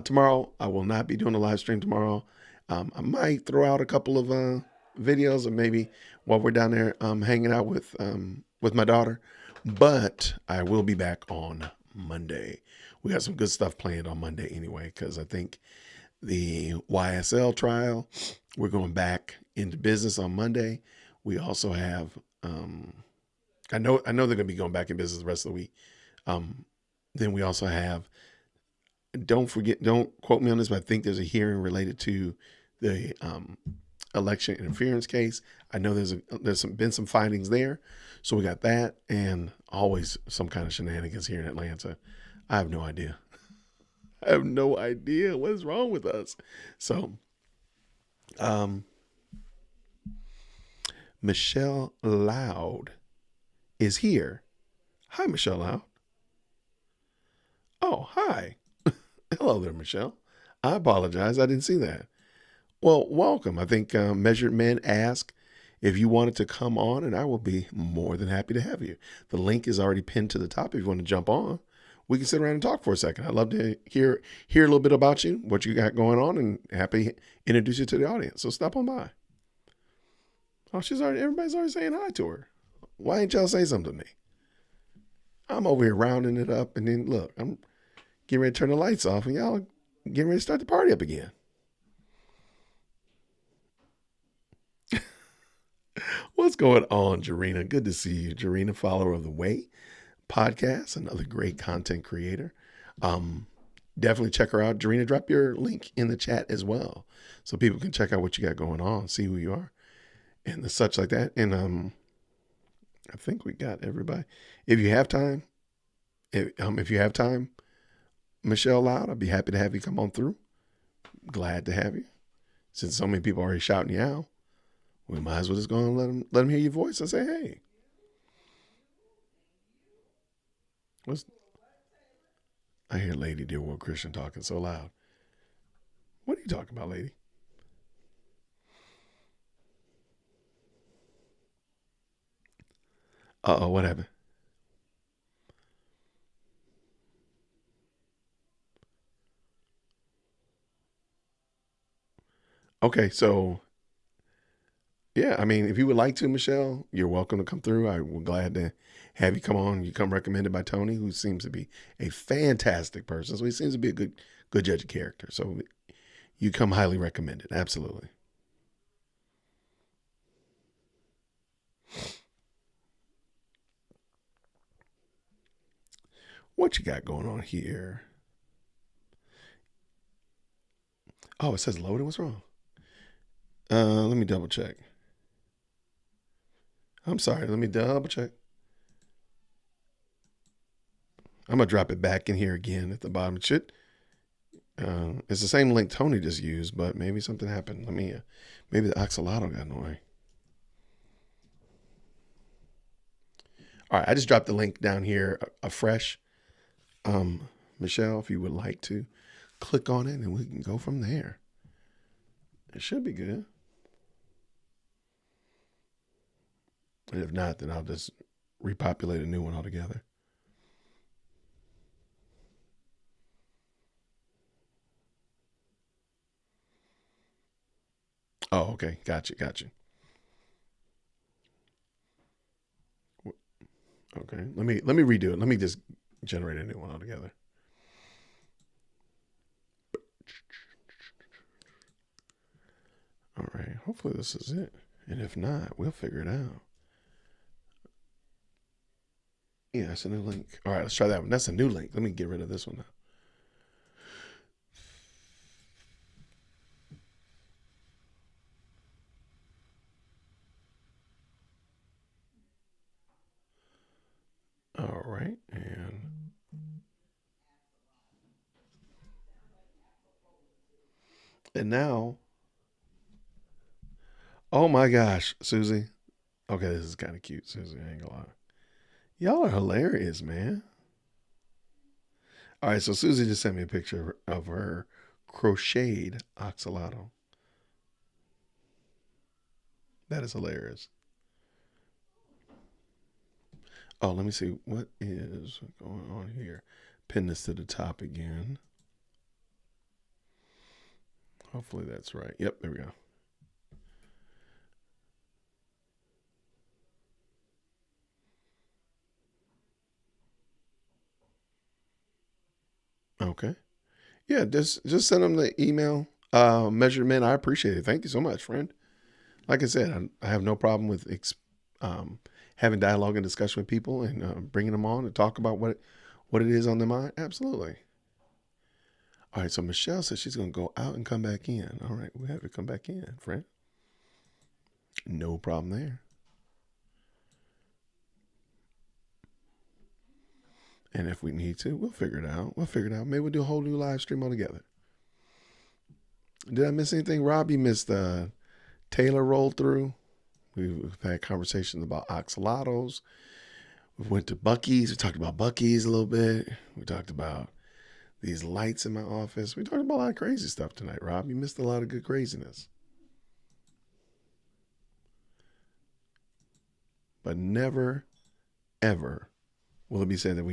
Tomorrow I will not be doing a live stream tomorrow. I might throw out a couple of videos, or maybe while we're down there hanging out with my daughter. But I will be back on Monday. We got some good stuff planned on Monday anyway, because I think the YSL trial, we're going back into business on Monday. We also have, I know they're going to be going back in business the rest of the week. Then we also have, don't quote me on this, but I think there's a hearing related to the election interference case. I know there's been some findings there. So we got that, and always some kind of shenanigans here in Atlanta. I have no idea. I have no idea what is wrong with us. So, Michelle Loud is here. Hi, Michelle Loud. Oh, hi. Hello there, Michelle. I apologize. I didn't see that. Well, welcome. I think Measured Men asked if you wanted to come on, and I will be more than happy to have you. The link is already pinned to the top if you want to jump on. we can sit around and talk for a second. I'd love to hear a little bit about you, what you got going on, and happy to introduce you to the audience. So stop on by. Oh, everybody's already saying hi to her. Why ain't y'all say something to me? I'm over here rounding it up, and then look, I'm getting ready to turn the lights off, and y'all getting ready to start the party up again. What's going on, Jarena? Good to see you. Jarena, follower of The Way podcast, another great content creator. Definitely check her out. Jarena, drop your link in the chat as well so people can check out what you got going on, see who you are, and the such like that. And I think we got everybody. If you have time, Michelle Loud, I'd be happy to have you come on through. Glad to have you. Since so many people are already shouting you out, we might as well just go and let them hear your voice and say, hey. I hear Lady Dear World Christian talking so loud. What are you talking about, lady? Uh-oh, what happened? Okay, so yeah, I mean, if you would like to, Michelle, you're welcome to come through. I'm glad to have you come on. You come recommended by Tony, who seems to be a fantastic person. So he seems to be a good judge of character. So you come highly recommended. Absolutely. What you got going on here? Oh, it says loading. What's wrong? Let me double check. I'm sorry. Let me double check. I'm going to drop it back in here again at the bottom. It should. It's the same link Tony just used, but maybe something happened. Maybe the axolotl got annoying. All right, I just dropped the link down here afresh. Michelle, if you would like to click on it and we can go from there. It should be good. And if not, then I'll just repopulate a new one altogether. Oh, okay. Gotcha. Okay. Let me redo it. Let me just generate a new one altogether. All right. Hopefully this is it. And if not, we'll figure it out. Yeah, that's a new link. All right, let's try that one. That's a new link. Let me get rid of this one now. All right, and now, oh my gosh, Susie. Okay, this is kind of cute, Susie. I ain't gonna lie. Y'all are hilarious, man. All right, so Susie just sent me a picture of her crocheted axolotl. That is hilarious. Oh, let me see. What is going on here? Pin this to the top again. Hopefully that's right. Yep, there we go. Okay. Yeah, just send them the email measurement. I appreciate it. Thank you so much, friend. Like I said, I have no problem with having dialogue and discussion with people and bringing them on and talk about what it is on their mind. Absolutely. All right, so Michelle says she's going to go out and come back in. All right, we have to come back in, friend. No problem there. And if we need to, we'll figure it out. Maybe we'll do a whole new live stream altogether. Did I miss anything? Rob, you missed Taylor rolled through. We've had conversations about axolotls. We went to Buc-ee's. We talked about Buc-ee's a little bit. We talked about these lights in my office. We talked about a lot of crazy stuff tonight, Rob. You missed a lot of good craziness. But never, ever will it be said that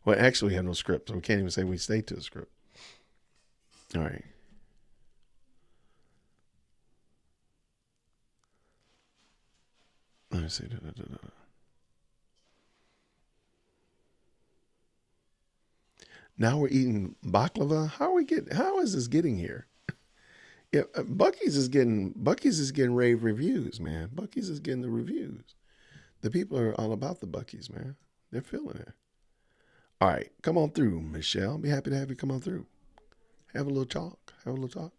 Well, actually, we have no script, so we can't even say we stay to the script. All right. Let me see. Now we're eating baklava. How is this getting here? Yeah, Bucky's is getting rave reviews, man. Bucky's is getting the reviews. The people are all about the Bucky's, man. They're feeling it. All right, come on through, Michelle. Be happy to have you come on through. Have a little talk. Have a little talk.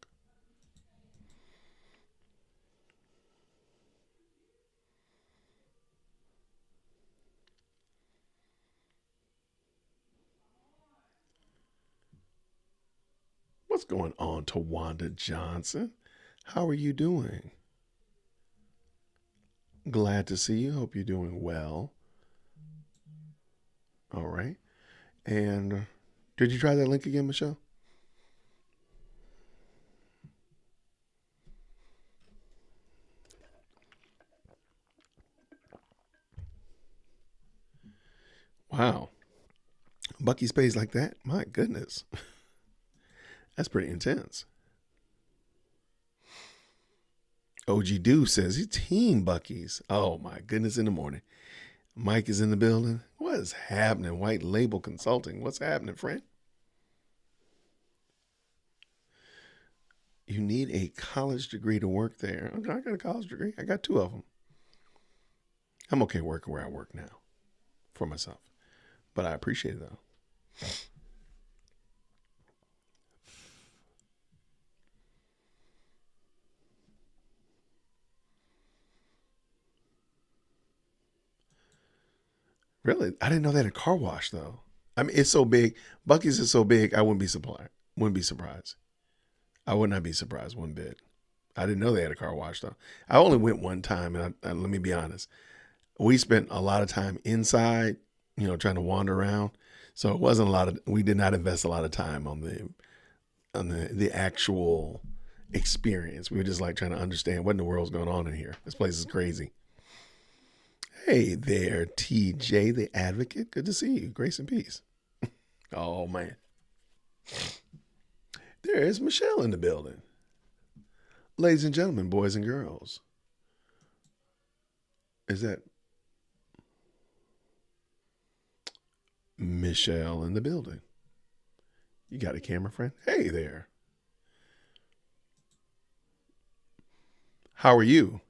What's going on, Tawanda Johnson? How are you doing? Glad to see you. Hope you're doing well. All right. And did you try that link again, Michelle? Wow. Bucky's pays like that? My goodness. That's pretty intense. OG Do says he's Team Bucky's. Oh my goodness, in the morning. Mike is in the building. What is happening? White Label Consulting. What's happening, friend? You need a college degree to work there. Okay, I got a college degree. I got 2 of them. I'm okay working where I work now for myself. But I appreciate it though. Really? I didn't know they had a car wash though. I mean, it's so big. Bucky's is so big. I wouldn't be surprised. Wouldn't be surprised. I would not be surprised one bit. I didn't know they had a car wash though. I only went one time, and let me be honest. We spent a lot of time inside, trying to wander around. So it wasn't a lot of. We did not invest a lot of time on the actual experience. We were just like trying to understand what in the world's going on in here. This place is crazy. Hey there, TJ, the advocate. Good to see you. Grace and peace. Oh, man. There is Michelle in the building. Ladies and gentlemen, boys and girls. Is that Michelle in the building? You got a camera, friend? Hey there. How are you?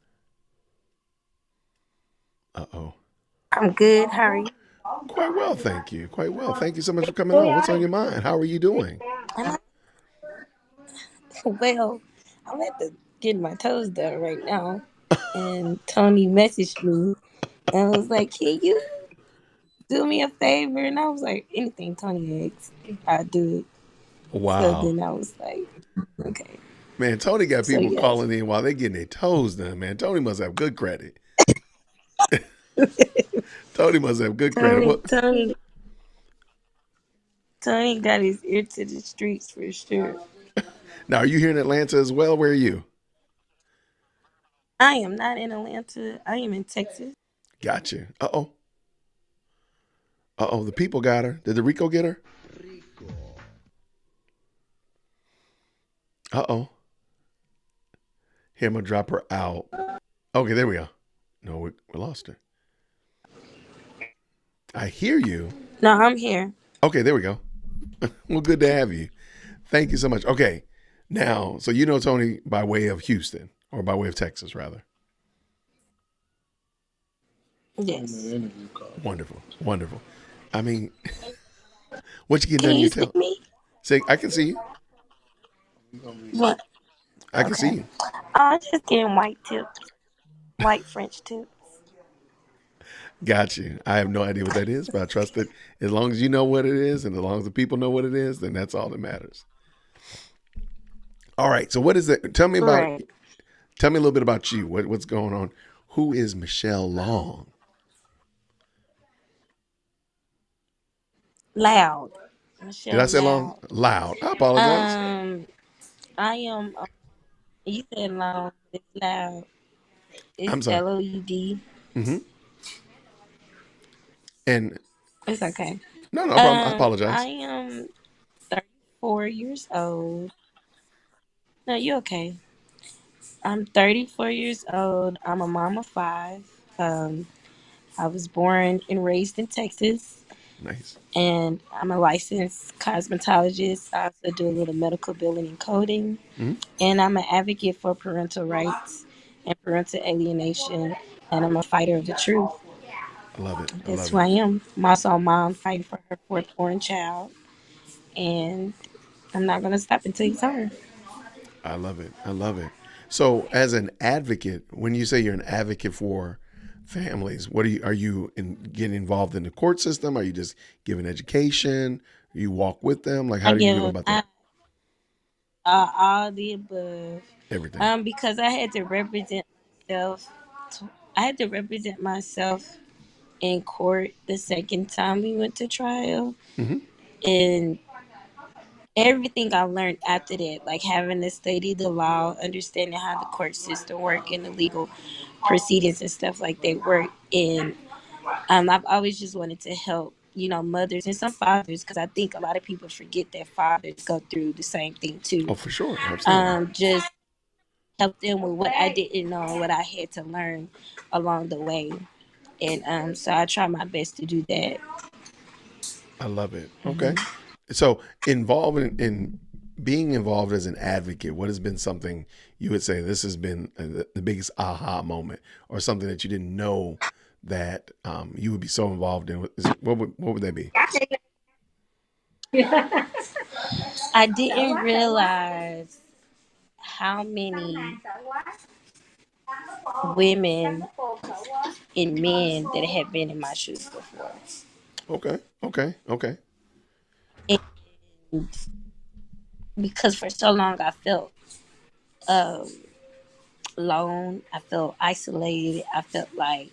Uh-oh. I'm good. How are you? Quite well, thank you. Quite well. Thank you so much for coming on. What's on your mind? How are you doing? I'm well. I'm at the getting my toes done right now, and Tony messaged me and was like, "Can you do me a favor?" And I was like, "Anything Tony asks, I do it." So Wow. then I was like, "Okay." Man, Tony got So people yes, calling in while they getting their toes done, man. Tony must have good credit. Tony must have good credit. Tony, What? Tony, Tony got his ear to the streets for sure. Now, are you here in Atlanta as well? Where are you? I am not in Atlanta. I am in Texas. Gotcha. Uh-oh. Uh-oh, the people got her. Did the Rico get her? Uh-oh. Here, I'm going to drop her out. Okay, there we go. No, we lost her. I hear you. No, I'm here. Okay, there we go. Well, good to have you. Thank you so much. Okay, now, so you know Tony by way of Houston, or by way of Texas, rather. Yes. Wonderful, wonderful. I mean, what you getting Can done in you your see tail? me? Say, I can see you. What? I can see Okay. you. I'm just getting white tips, white French tips. Got you. I have no idea what that is, but I trust that as long as you know what it is and as long as the people know what it is, then that's all that matters. All right. So what is it? Right. Tell me a little bit about you. What's going on? Who is Michelle Long? Loud. Did I Michelle say long? Loud. Loud. I apologize. Um, I am. You said loud. It's loud. It's I'm sorry. LOUD. Mm-hmm. And It's okay. No, no problem. I I apologize. am 34 years old. No, you okay? I'm 34 years old. I'm a mom of five. Um, I was born and raised in Texas, Nice. and I'm a licensed cosmetologist. I also do a little medical billing and coding, Hmm. and I'm an advocate for parental rights and parental alienation, and I'm a fighter of the truth. I love it. I That's love who it. I am. I'm also a mom fighting for her fourth born child, and I'm not going to stop until he's home. I love it. I love it. So, as an advocate, when you say you're an advocate for families, what are you getting involved in the court system? Are you just giving education? You walk with them? Like, I how do you go give about that? all the above. Everything. Because I had to represent myself. I had to represent myself in court the second time we went to trial, Hmm. and everything I learned after that, like having to study the law, understanding how the court system work and the legal proceedings and stuff like that work. And I've always just wanted to help, mothers and some fathers, because I think a lot of people forget that fathers go through the same thing too. Oh, for sure. Absolutely. Just help them with what I didn't know, what I had to learn along the way. And so I try my best to do that. I love it. Okay. Hmm. So, involved in being involved as an advocate, what has been something you would say this has been the biggest aha moment, or something that you didn't know that you would be so involved in? What would that be? I didn't realize how many women and men that have been in my shoes before. Okay. Okay. Okay. And because for so long I felt um, alone, I felt isolated, I felt like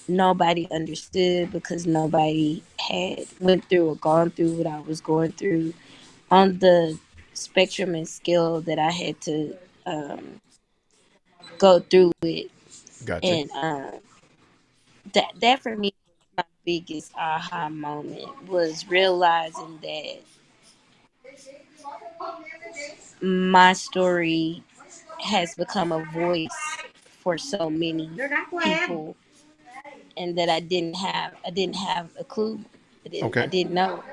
nobody understood because nobody had went through or gone through what I was going through on the spectrum and scale that I had to go through it. Gotcha. And that for me was my biggest aha moment, was realizing that my story has become a voice for so many people, and that I didn't have a clue. I Okay. didn't know.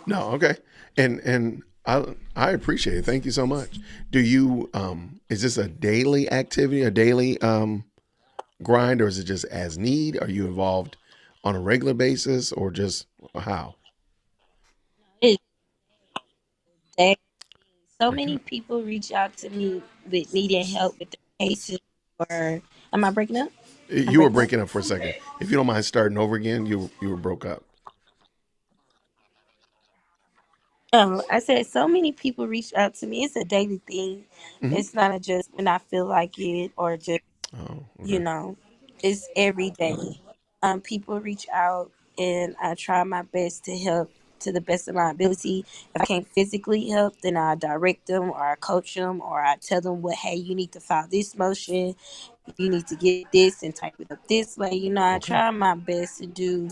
No. Okay. And I appreciate it. Thank you so much. Do you is this a daily activity, a daily grind, or is it just as need? Are you involved on a regular basis, or just how? It's that so Breaking many up. people reach out to me with needing help with their cases. Or am I breaking up? I'm You were breaking up. breaking up for a second. If you don't mind starting over again, you were broke up. I said so many people reach out to me. It's a daily thing. Hmm. It's not just when I feel like it, or just Oh, you okay. know, it's every day. People reach out, and I try my best to help to the best of my ability. If I can't physically help, then I direct them, or I coach them, or I tell them what, hey, you need to file this motion, you need to get this and type it up this way. I Okay. try my best to do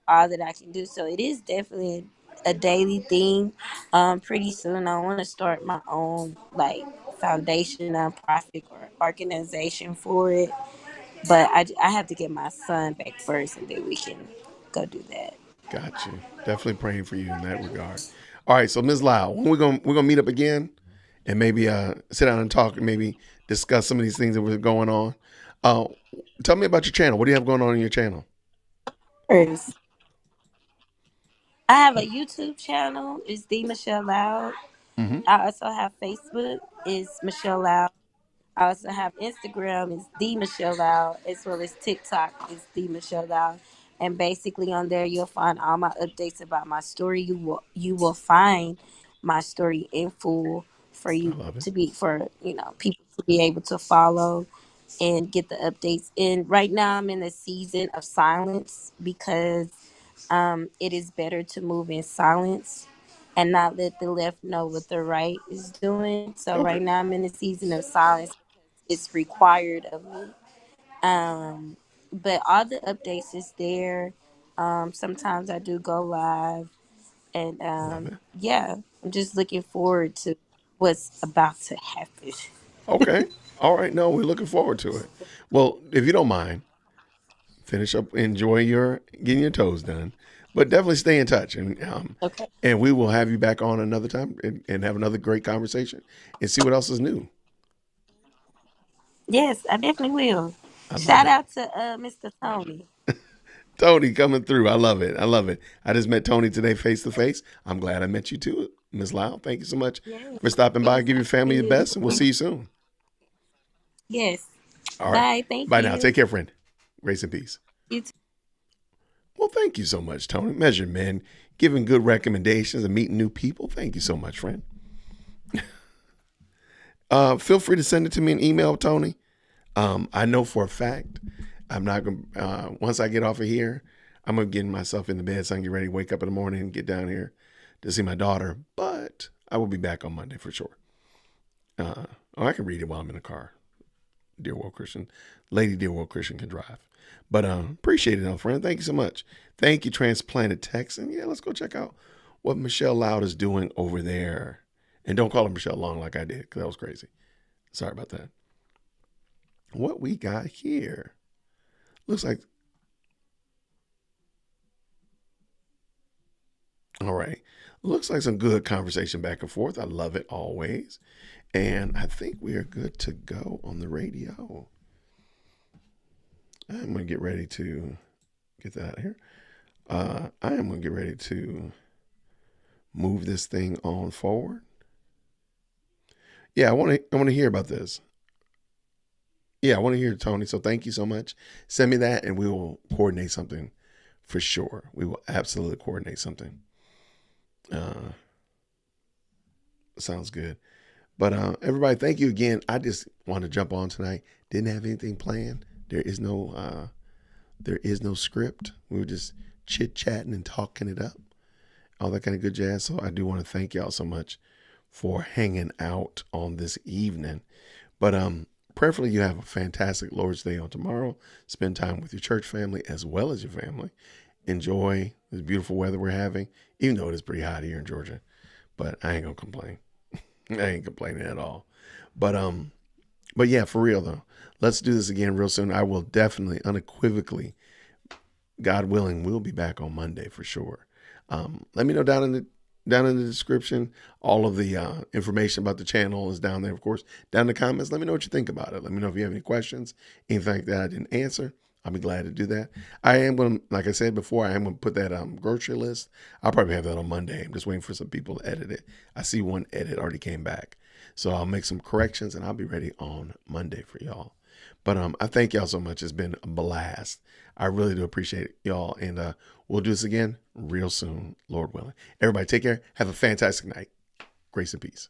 all that I can do. So it is definitely a daily thing. Pretty soon I want to start my own like foundation, nonprofit or organization for it. But I have to get my son back first, and then we can go do that. Got you. Definitely praying for you in that regard. All right, so Ms. Lau, when we're gonna meet up again, and maybe sit down and talk, and maybe discuss some of these things that were going on. Uh, Tell me about your channel. What do you have going on in your channel? First, I have a YouTube channel. It's the Michelle Loud. Hmm. I also have Facebook. It's Michelle Loud. I also have Instagram. It's the Michelle Loud, as well as TikTok. It's the Michelle Loud. And basically on there you'll find all my updates about my story. You will find my story in full for I you love it. to be for people to be able to follow and get the updates. And right now I'm in a season of silence because it is better to move in silence and not let the left know what the right is doing. So Okay. right now I'm in a season of silence because it's required of me. But all the updates is there. Sometimes I do go live, and Love it. yeah, I'm just looking forward to what's about to happen. Okay. All right. No, we're looking forward to it. Well, if you don't mind, finish up, enjoy your getting your toes done, but definitely stay in touch, Okay. and we will have you back on another time and have another great conversation and see what else is new. Yes, I definitely will. I love Shout it. out to Mr. Tony. Tony coming through. I love it. I love it. I just met Tony today face to face. I'm glad I met you too, Miss Lau. Thank you so much Yes, for stopping by. Give your family the you. best, and we'll see you soon. Yes. All right. Bye. Thank Bye now. you. Take care, friend. Grace and peace. You too. Well, thank you so much, Tony. Measure men, giving good recommendations and meeting new people. Thank you so much, friend. Feel free to send it to me in email, Tony. I know for a fact I'm not going to, once I get off of here, I'm going to get myself in the bed so I can get ready to wake up in the morning and get down here to see my daughter. But I will be back on Monday for sure. Or I can read it while I'm in the car. Dear World Christian, Lady Dear World Christian can drive. But appreciate it, friend. Thank you so much. Thank you, Transplanted Texan. Yeah, let's go check out what Michelle Loud is doing over there. And don't call her Michelle Long like I did, because that was crazy. Sorry about that. What we got here looks like, all right, looks like some good conversation back and forth. I love it always. And I think we are good to go on the radio. I'm going to get ready to get that out of here. I am going to get ready to move this thing on forward. Yeah, I want to hear about this. Yeah, I want to hear Tony. So thank you so much. Send me that and we will coordinate something for sure. We will absolutely coordinate something. Sounds good. But everybody, thank you again. I just want to jump on tonight. Didn't have anything planned. There is no script. We were just chit chatting and talking it up, all that kind of good jazz. So I do want to thank y'all so much for hanging out on this evening. But prayerfully, you have a fantastic Lord's Day on tomorrow. Spend time with your church family as well as your family. Enjoy this beautiful weather we're having, even though it is pretty hot here in Georgia. But I ain't gonna complain. I ain't complaining at all. But yeah, for real though, let's do this again real soon. I will definitely, unequivocally, God willing, we'll be back on Monday for sure. Let me know down in the description. All of the information about the channel is down there, of course. Down in the comments, let me know what you think about it. Let me know if you have any questions, anything that I didn't answer. I'll be glad to do that. I am going to, like I said before, I am going to put that grocery list. I'll probably have that on Monday. I'm just waiting for some people to edit it. I see one edit already came back. So I'll make some corrections and I'll be ready on Monday for y'all. But I thank y'all so much. It's been a blast. I really do appreciate y'all. And we'll do this again real soon, Lord willing. Everybody take care. Have a fantastic night. Grace and peace.